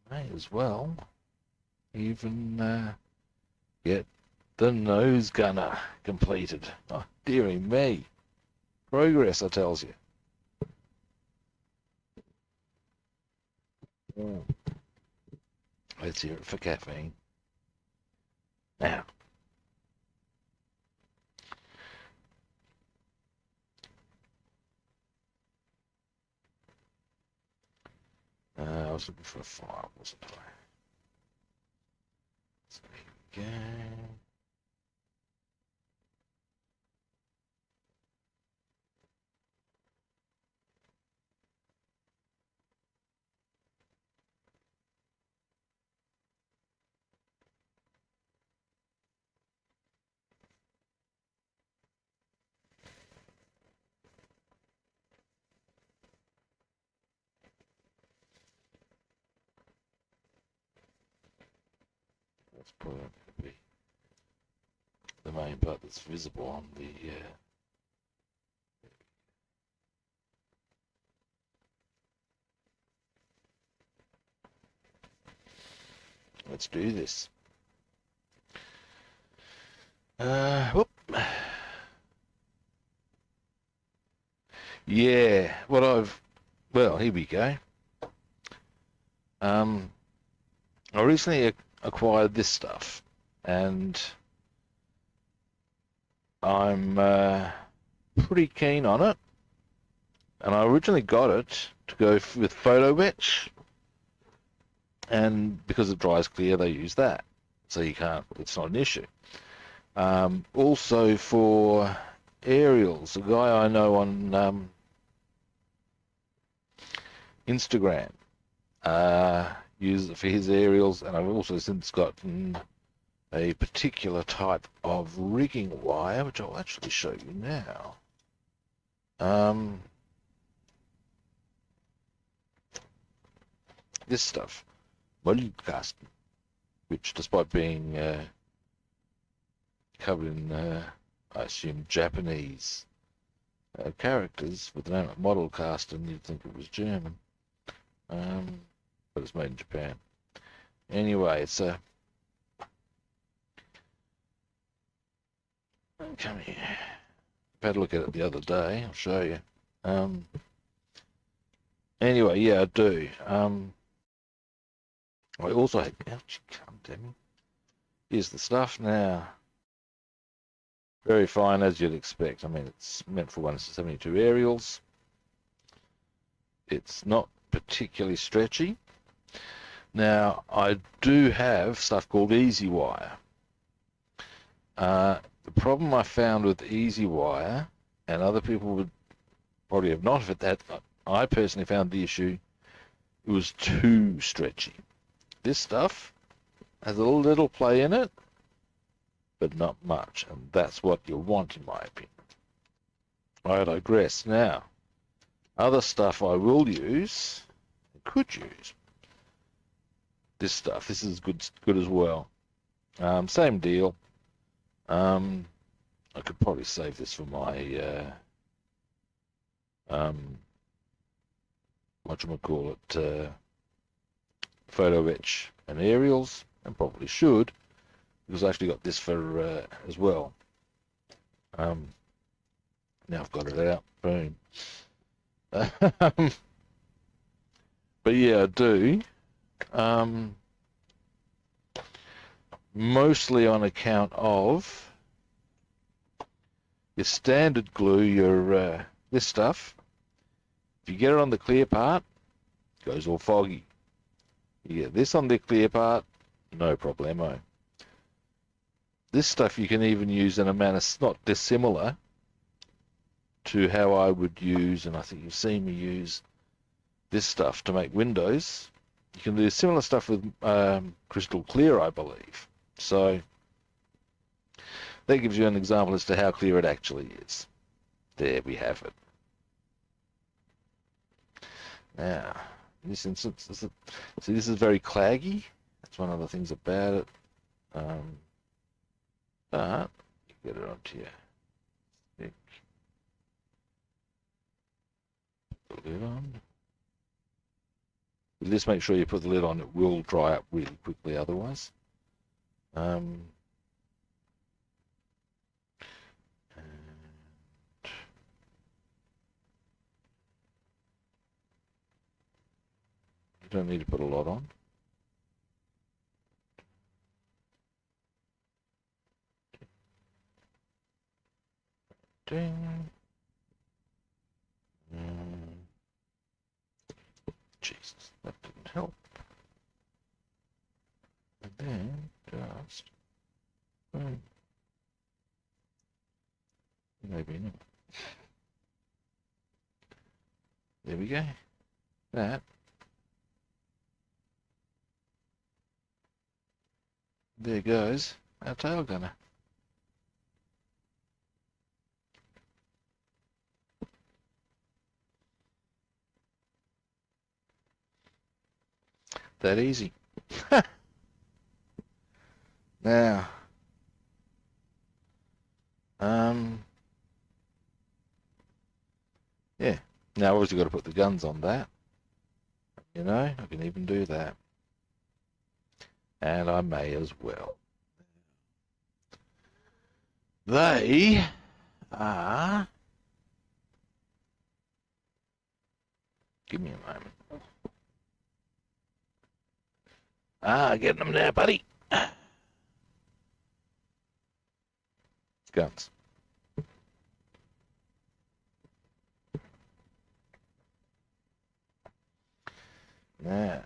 may as well even get the nose gunner completed. Oh, dearie me. Progress, I tells you. Oh. Let's hear it for caffeine. Now. I was looking for a file, wasn't I? So here we go. That's probably going to be the main part that's visible on the let's do this. Whoop. Yeah, well, here we go. I recently acquired this stuff, and I'm pretty keen on it. And I originally got it to go with photo etch, and because it dries clear, they use that, so it's not an issue. Also for aerials, a guy I know on Instagram uses it for his aerials, and I've also since gotten a particular type of rigging wire, which I'll actually show you now. This stuff, Lancaster, which despite being covered in, I assume, Japanese characters with the name of model cast, and you'd think it was German, but it's made in Japan. Anyway, it's a come here. I had a look at it the other day. I'll show you. Anyway, yeah, I do. I also had. Ouch, come damn me. Here's the stuff now. Very fine, as you'd expect. I mean, it's meant for 1/72 aerials. It's not particularly stretchy. Now, I do have stuff called easy wire. The problem I found with Easy Wire, and other people would probably have not had that, I personally found the issue, it was too stretchy. This stuff has a little play in it, but not much, and that's what you want in my opinion. I digress. Now, other stuff I will use, could use, this stuff. This is good as well. Same deal. I could probably save this for my whatchamacallit, photo etch and aerials, and probably should, because I actually got this for as well. Now I've got it out. Boom. But yeah, I do. Mostly on account of your standard glue, your this stuff. If you get it on the clear part, it goes all foggy. You get this on the clear part, no problemo. This stuff you can even use in a manner not dissimilar to how I would use, and I think you've seen me use this stuff to make windows. You can do similar stuff with crystal clear, I believe. So that gives you an example as to how clear it actually is. There we have it. Now, in this instance, see, this is very claggy. That's one of the things about it. But you get it onto your stick. Put the lid on. With this, make sure you put the lid on. It will dry up really quickly otherwise. And you don't need to put a lot on. Ding. Jesus, that didn't help. And then just boom. Maybe not. There we go. That. There goes our tail gunner. That easy. Now, yeah. Now, obviously, got to put the guns on that. You know, I can even do that, and I may as well. They are. Give me a moment. Getting them there, buddy. Guns. Now.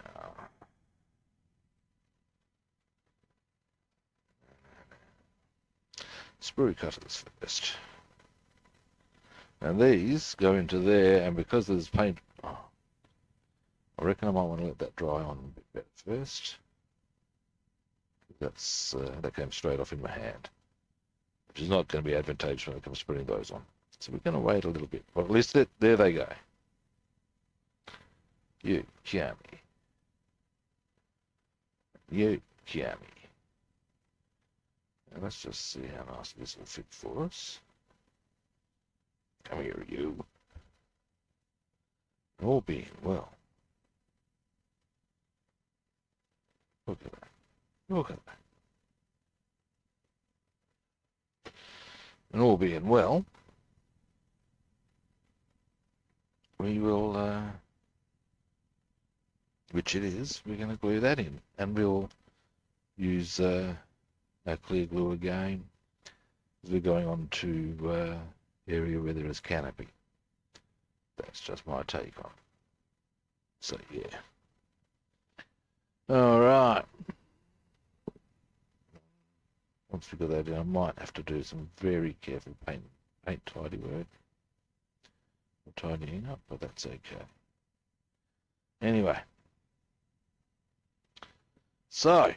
Sprue cutters first. And these go into there, and because there's paint, I reckon I might want to let that dry on a bit better first. That's that came straight off in my hand, which is not going to be advantageous when it comes to putting those on. So we're going to wait a little bit. But at least there they go. You Kiami. You Kiami. And let's just see how nice this will fit for us. Come here, you. All being well. Look at that. Look at that. And all being well, we will, which it is, we're going to glue that in. And we'll use our clear glue again as we're going on to area where there is canopy. That's just my take on it. So, yeah. All right. once we got that in, I might have to do some very careful paint tidy work. Or tidying up, but that's okay. Anyway. So.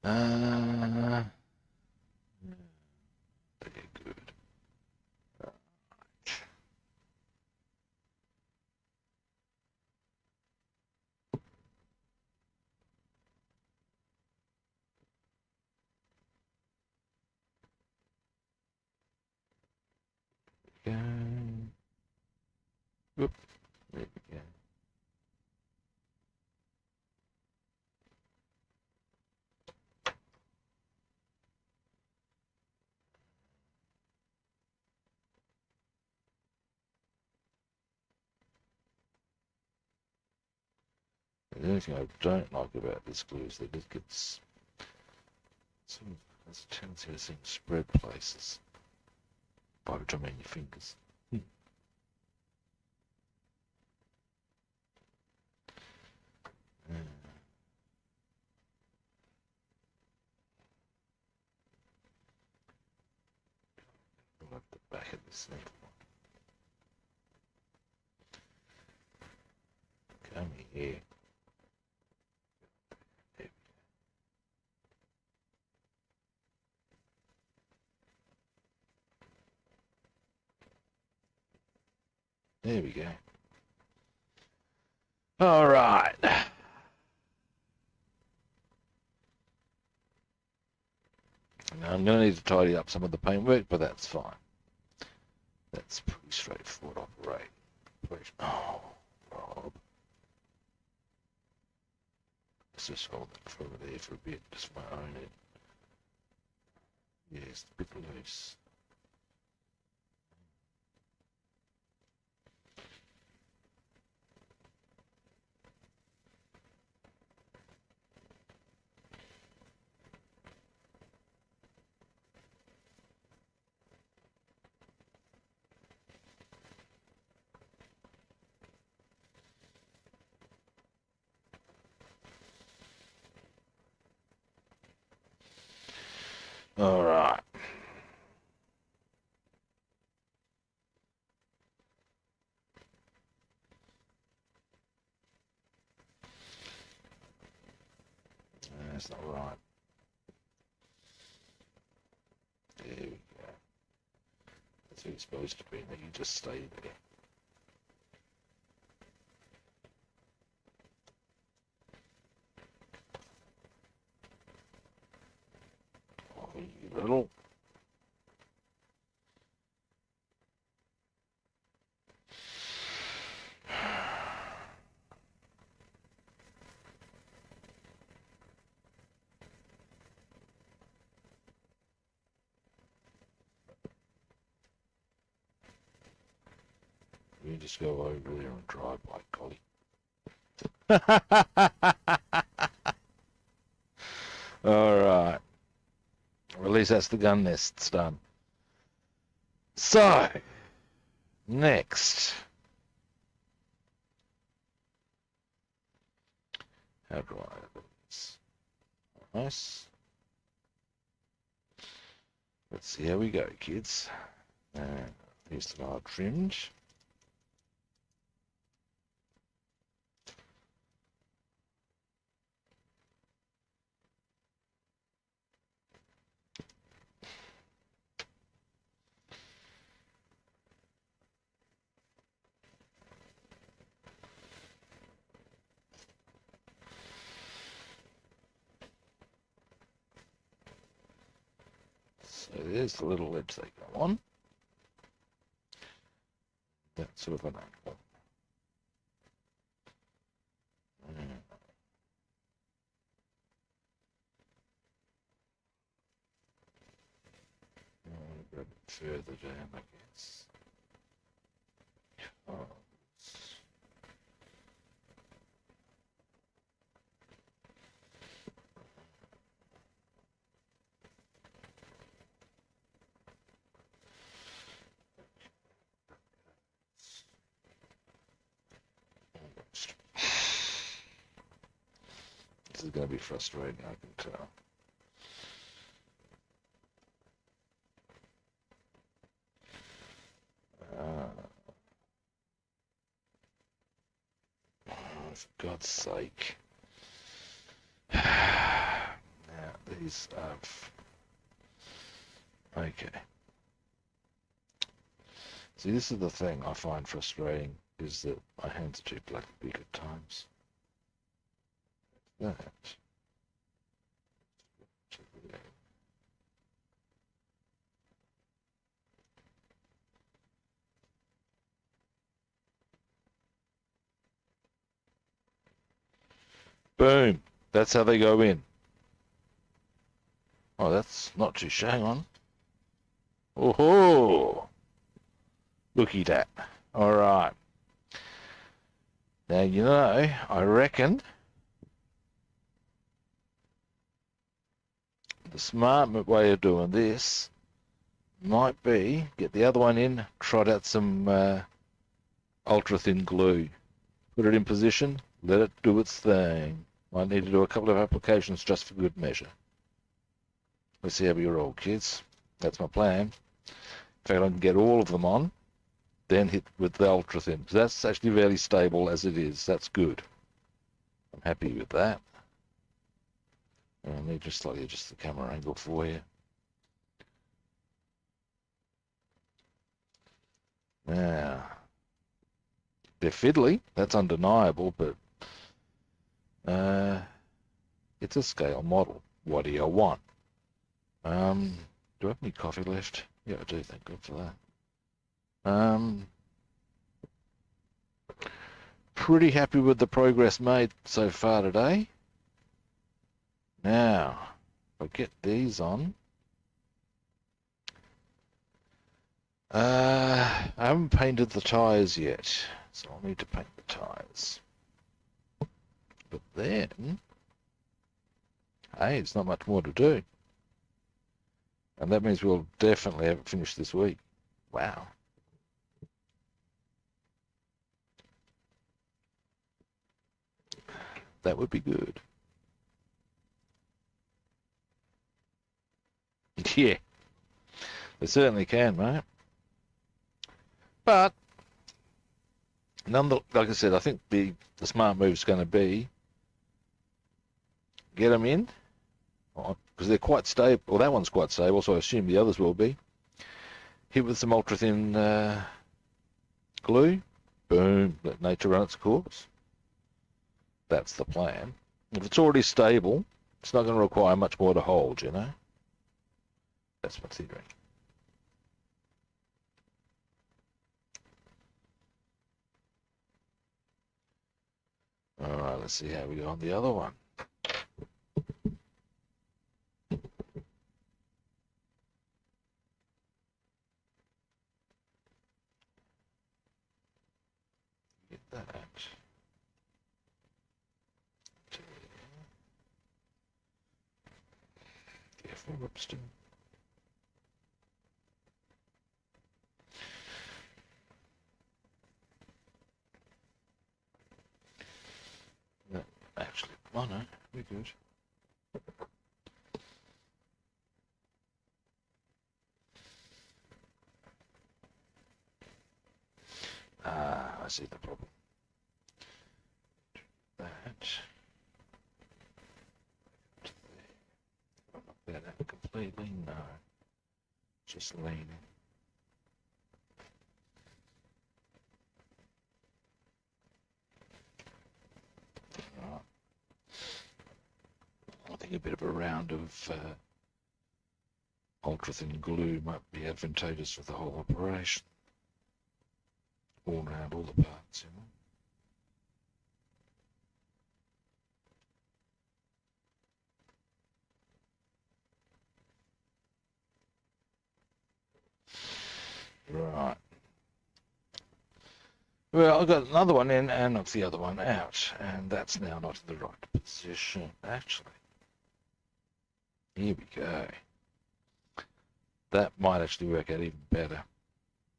They're good. Go. Whoop. There we go. The only thing I don't like about this glue is that it gets sort of has a tendency to seem spread places. By which I mean your fingers. At the back of this thing. Come here. There we go. All right. Now I'm going to need to tidy up some of the paintwork, but that's fine. That's pretty straightforward operation. Oh, Rob. Let's just hold that for over there for a bit, just my own it. Yeah, it's a bit loose. All right. That's not right. There we go. That's where you're supposed to be. Now you just stay there. Oh, you little. You just go over there and drive like golly. All right. Or at least that's the gun nest's done. So, next. How do I do this? Nice. Let's see how we go, kids. Here's the bar trimmed. So there's the little lids they go on. That's sort of an angle. A bit further down, I guess. Oh. is going to be frustrating, I can tell. Oh, for God's sake. Now, these are... Okay. See, this is the thing I find frustrating, is that my hands are too black and big at times. That. Boom. That's how they go in. Oh, that's not too shang on. Oh-ho! Looky that. All right. Now, you know, I reckon the smart way of doing this might be get the other one in, trot out some ultra-thin glue. Put it in position, let it do its thing. Might need to do a couple of applications just for good measure. Let's see how we roll, kids. That's my plan. In fact, I can get all of them on, then hit with the ultra-thin. So that's actually fairly stable as it is. That's good. I'm happy with that. I need to slightly adjust the camera angle for you. Now, they're fiddly, that's undeniable, but it's a scale model. What do you want? Do I have any coffee left? Yeah, I do, thank God for that. Pretty happy with the progress made so far today. Now, if I get these on, I haven't painted the tyres yet, so I'll need to paint the tyres. But then, hey, it's not much more to do. And that means we'll definitely have it finished this week. Wow. That would be good. Yeah. They certainly can, mate. But, like I said, I think the smart move is going to be get them in, because they're quite stable. Well, that one's quite stable, so I assume the others will be. Hit with some ultra-thin glue. Boom. Let nature run its course. That's the plan. If it's already stable, it's not going to require much more to hold, you know? That's my theory. All right, let's see how we go on the other one. Get that. Careful, Webster. Actually, oh no, we're good. Ah, I see the problem. That. Knock that out completely? No. Just leaning. Right. I think a bit of a round of ultra-thin glue might be advantageous for the whole operation. All around all the parts, you know. Right. Well, I've got another one in and knocked the other one out, and that's now not in the right position, actually. Here we go. That might actually work out even better.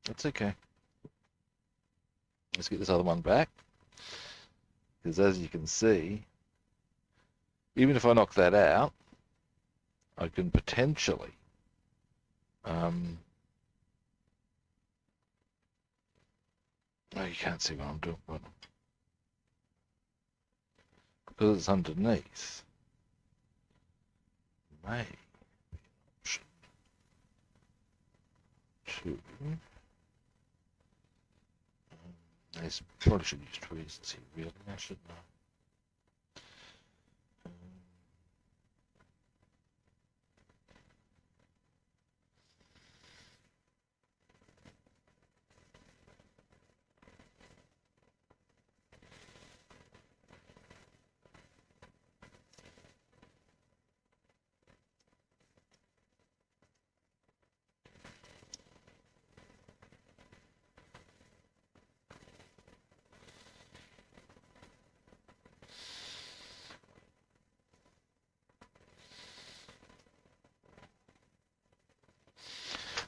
That's okay. Let's get this other one back, because as you can see, even if I knock that out, I can potentially oh, you can't see what I'm doing, but because it's underneath, may option two. I probably should use tweezers here, really, I shouldn't I?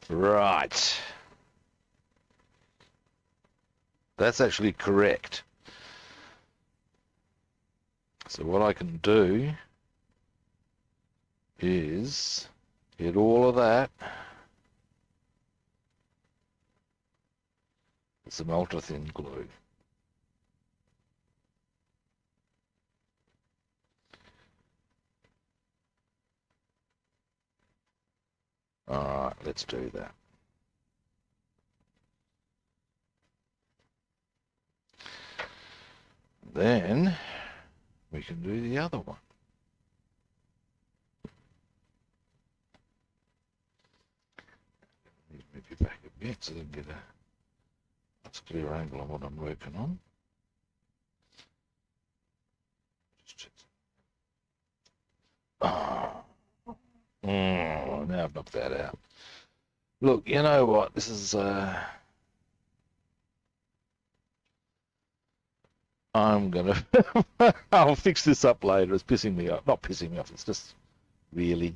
Right. That's actually correct. So what I can do is get all of that. Some ultra thin glue. Alright, let's do that. Then we can do the other one. Need to move you back a bit so I can get a clear angle on what I'm working on. Oh. Now I've knocked that out. Look, you know what? This is I'm gonna I'll fix this up later. It's pissing me off. Not pissing me off, it's just really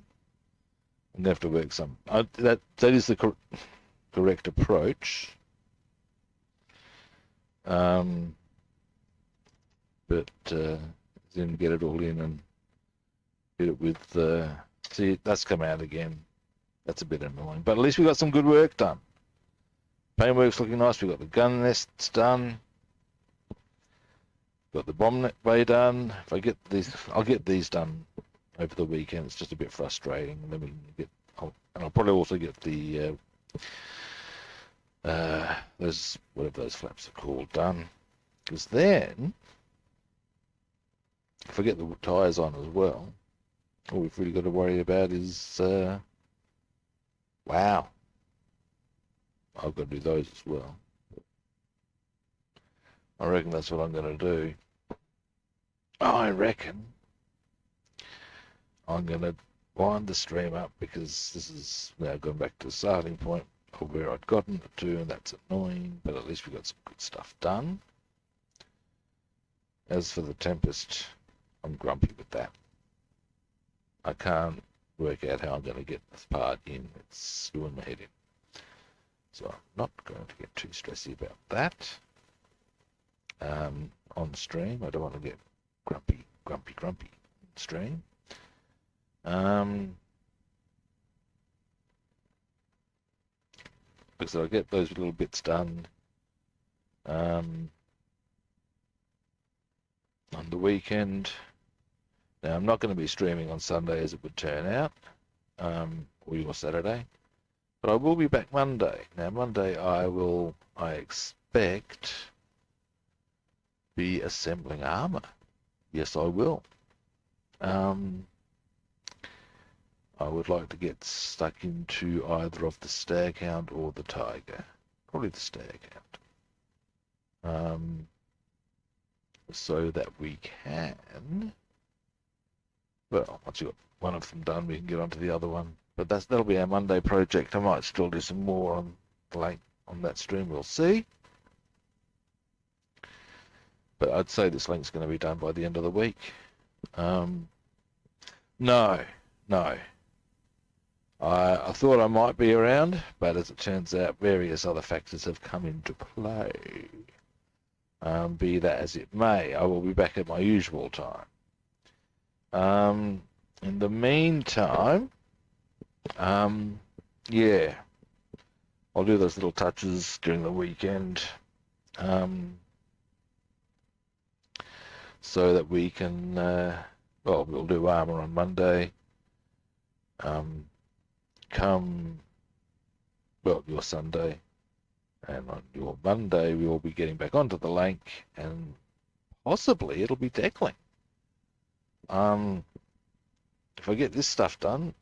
I'm gonna have to work some that is the correct approach. But then get it all in and get it with see, that's come out again. That's a bit annoying, but at least we got some good work done. Paintwork's looking nice. We got the gun nests done. Got the bomb net bay done. If I get these, I'll get these done over the weekend. It's just a bit frustrating. And then we can get, and I'll probably also get the those whatever those flaps are called done. Because then, if I get the tyres on as well, all we've really got to worry about is wow. I've got to do those as well. I reckon that's what I'm going to do. I reckon I'm going to wind the stream up because this is now going back to the starting point of where I'd gotten it to, and that's annoying, but at least we got some good stuff done. As for the Tempest, I'm grumpy with that. I can't work out how I'm going to get this part in. It's doing my head in. So I'm not going to get too stressy about that. On stream, I don't want to get grumpy on stream. Because I'll get those little bits done on the weekend. Now I'm not going to be streaming on Sunday as it would turn out, or your Saturday, but I will be back Monday. Now Monday I expect be assembling armor. Yes, I will. I would like to get stuck into either of the Staghound or the Tiger. Probably the Staghound. So that we can, well, once you've got one of them done, we can get onto the other one. But that'll be our Monday project. I might still do some more on that stream. We'll see. But I'd say this link's going to be done by the end of the week. No. I thought I might be around, but as it turns out, various other factors have come into play. Be that as it may, I will be back at my usual time. In the meantime, yeah, I'll do those little touches during the weekend, so that we can, well, we'll do armour on Monday. Come, well, your Sunday, and on your Monday we will be getting back onto the lake, and possibly it'll be deckling. If I get this stuff done,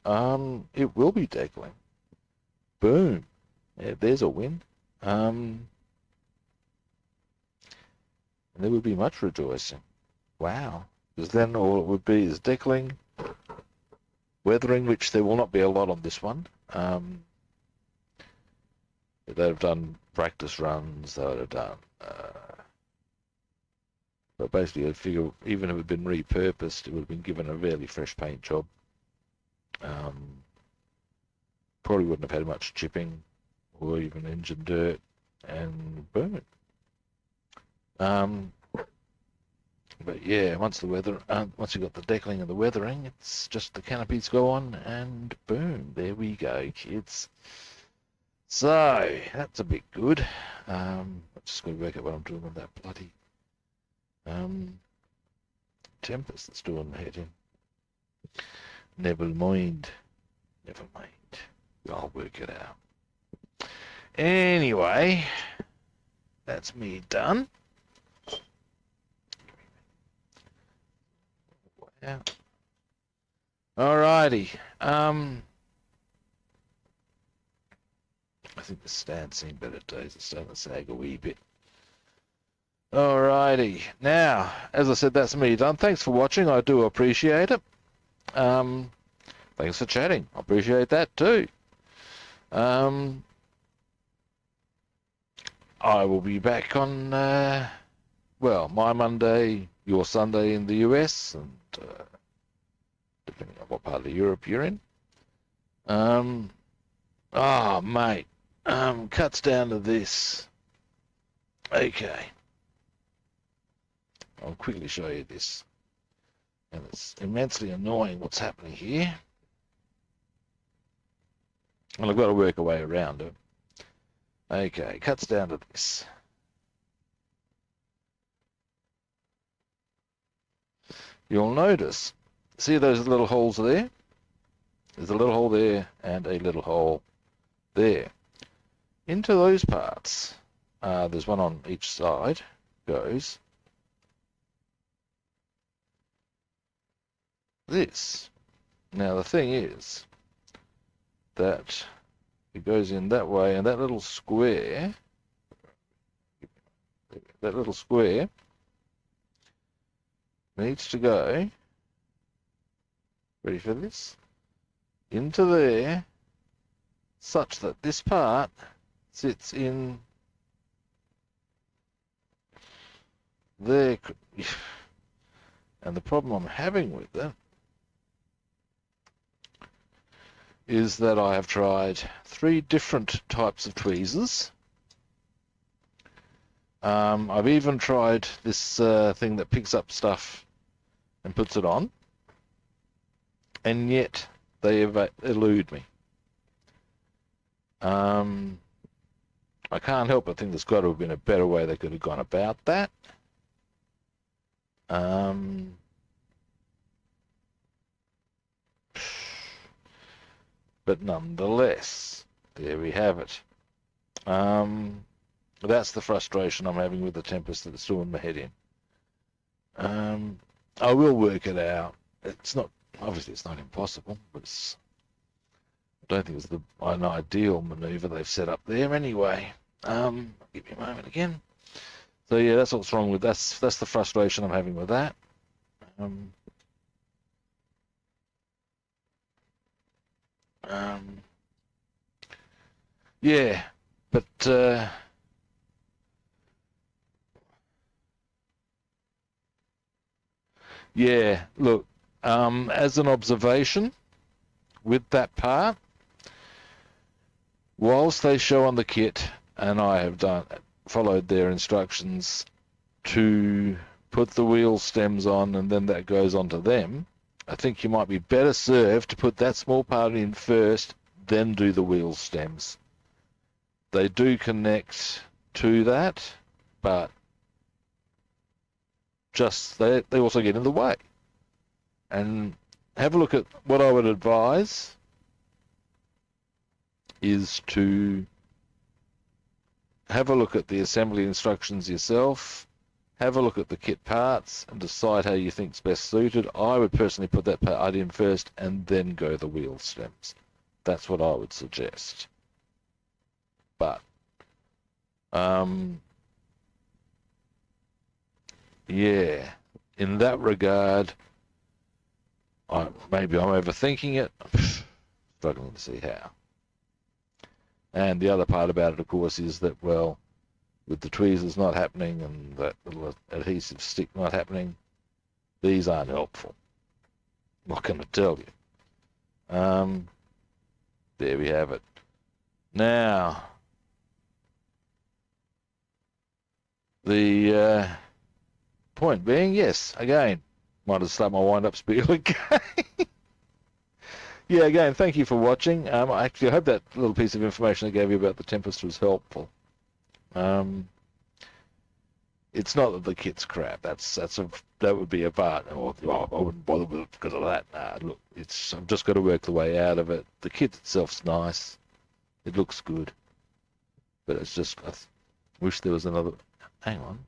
it will be deckling. Boom. Yeah, there's a win. And there would be much rejoicing. Wow. Because then all it would be is deckling, weathering, which there will not be a lot on this one. They've done practice runs, they would have done... but basically, I figure even if it had been repurposed, it would have been given a fairly fresh paint job. Probably wouldn't have had much chipping or even engine dirt, and boom. But yeah, once you've got the deckling and the weathering, it's just the canopies go on, and boom, there we go, kids. So that's a bit good. I'm just going to work out what I'm doing with that bloody Tempest that's doing the heading. Never mind. I'll work it out. Anyway, that's me done. Wow. Alrighty. I think the stand's seen better days. It's starting to sag a wee bit. Alrighty. Now, as I said, that's me done. Thanks for watching. I do appreciate it. Thanks for chatting. I appreciate that too. I will be back on, well, my Monday, your Sunday in the US, and depending on what part of Europe you're in. Oh, mate. Cuts down to this. Okay. I'll quickly show you this. And it's immensely annoying what's happening here. And I've got to work a way around it. Okay, cuts down to this. You'll notice, see those little holes there? There's a little hole there and a little hole there. Into those parts, there's one on each side, goes this. Now the thing is that it goes in that way, and that little square needs to go, ready for this, into there, such that this part sits in there. And the problem I'm having with it is that I have tried 3 different types of tweezers. I've even tried this thing that picks up stuff and puts it on, and yet they elude me. I can't help but think there's got to have been a better way they could have gone about that. But nonetheless, there we have it. That's the frustration I'm having with the Tempest that's doing my head in. I will work it out. It's not, obviously it's not impossible, but I don't think it's an ideal manoeuvre they've set up there anyway. Give me a moment again. So yeah, that's what's wrong with that's the frustration I'm having with that. Yeah, but yeah, look, as an observation with that part, whilst they show on the kit, and I have followed their instructions to put the wheel stems on, and then that goes onto them, I think you might be better served to put that small part in first, then do the wheel stems. They do connect to that, but just they also get in the way. And have a look at what I would advise is to have a look at the assembly instructions yourself, have a look at the kit parts and decide how you think is best suited. I would personally put that part in first and then go the wheel stems. That's what I would suggest. But yeah, in that regard, maybe I'm overthinking it. Struggling to see how. And the other part about it, of course, is that, well, with the tweezers not happening and that little adhesive stick not happening, these aren't helpful. What can I tell you? There we have it. Now, the point being, yes, again, might have start my wind-up spiel again. Yeah, again, thank you for watching. Actually, I hope that little piece of information I gave you about the Tempest was helpful. It's not that the kit's crap. That would be a part. Oh, I wouldn't bother with it because of that. Nah, look, I've just got to work the way out of it. The kit itself's nice. It looks good, but it's just I wish there was another. Hang on.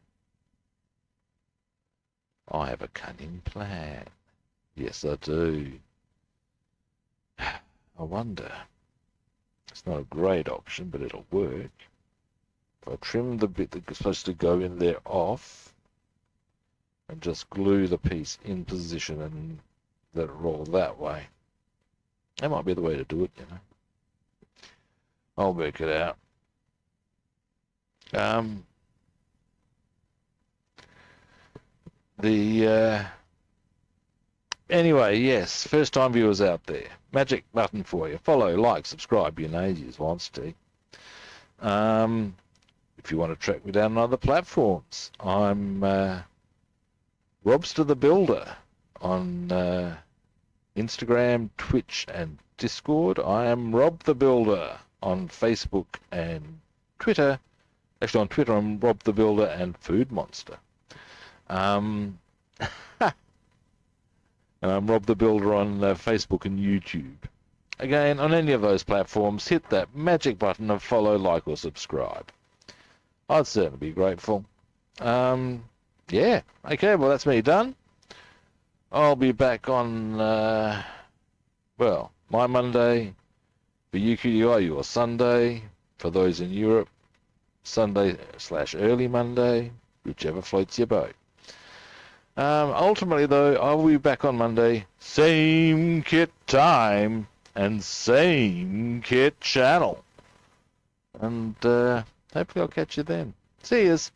I have a cunning plan. Yes, I do. I wonder. It's not a great option, but it'll work. If I trim the bit that's supposed to go in there off and just glue the piece in position and let it roll that way. That might be the way to do it, you know. I'll work it out. Anyway, yes, first time viewers out there, magic button for you. Follow, like, subscribe, you know, you wants to. If you want to track me down on other platforms, I'm Robster the Builder on Instagram, Twitch, and Discord. I am Rob the Builder on Facebook and Twitter. Actually, on Twitter, I'm Rob the Builder and Food Monster. And I'm Rob the Builder on Facebook and YouTube. Again, on any of those platforms, hit that magic button of follow, like, or subscribe. I'd certainly be grateful. Yeah, okay, well, that's me done. I'll be back on, well, my Monday, for UQDI, your Sunday, for those in Europe, Sunday/early Monday, whichever floats your boat. Ultimately, though, I'll be back on Monday, same kit time and same kit channel. And hopefully I'll catch you then. See yous.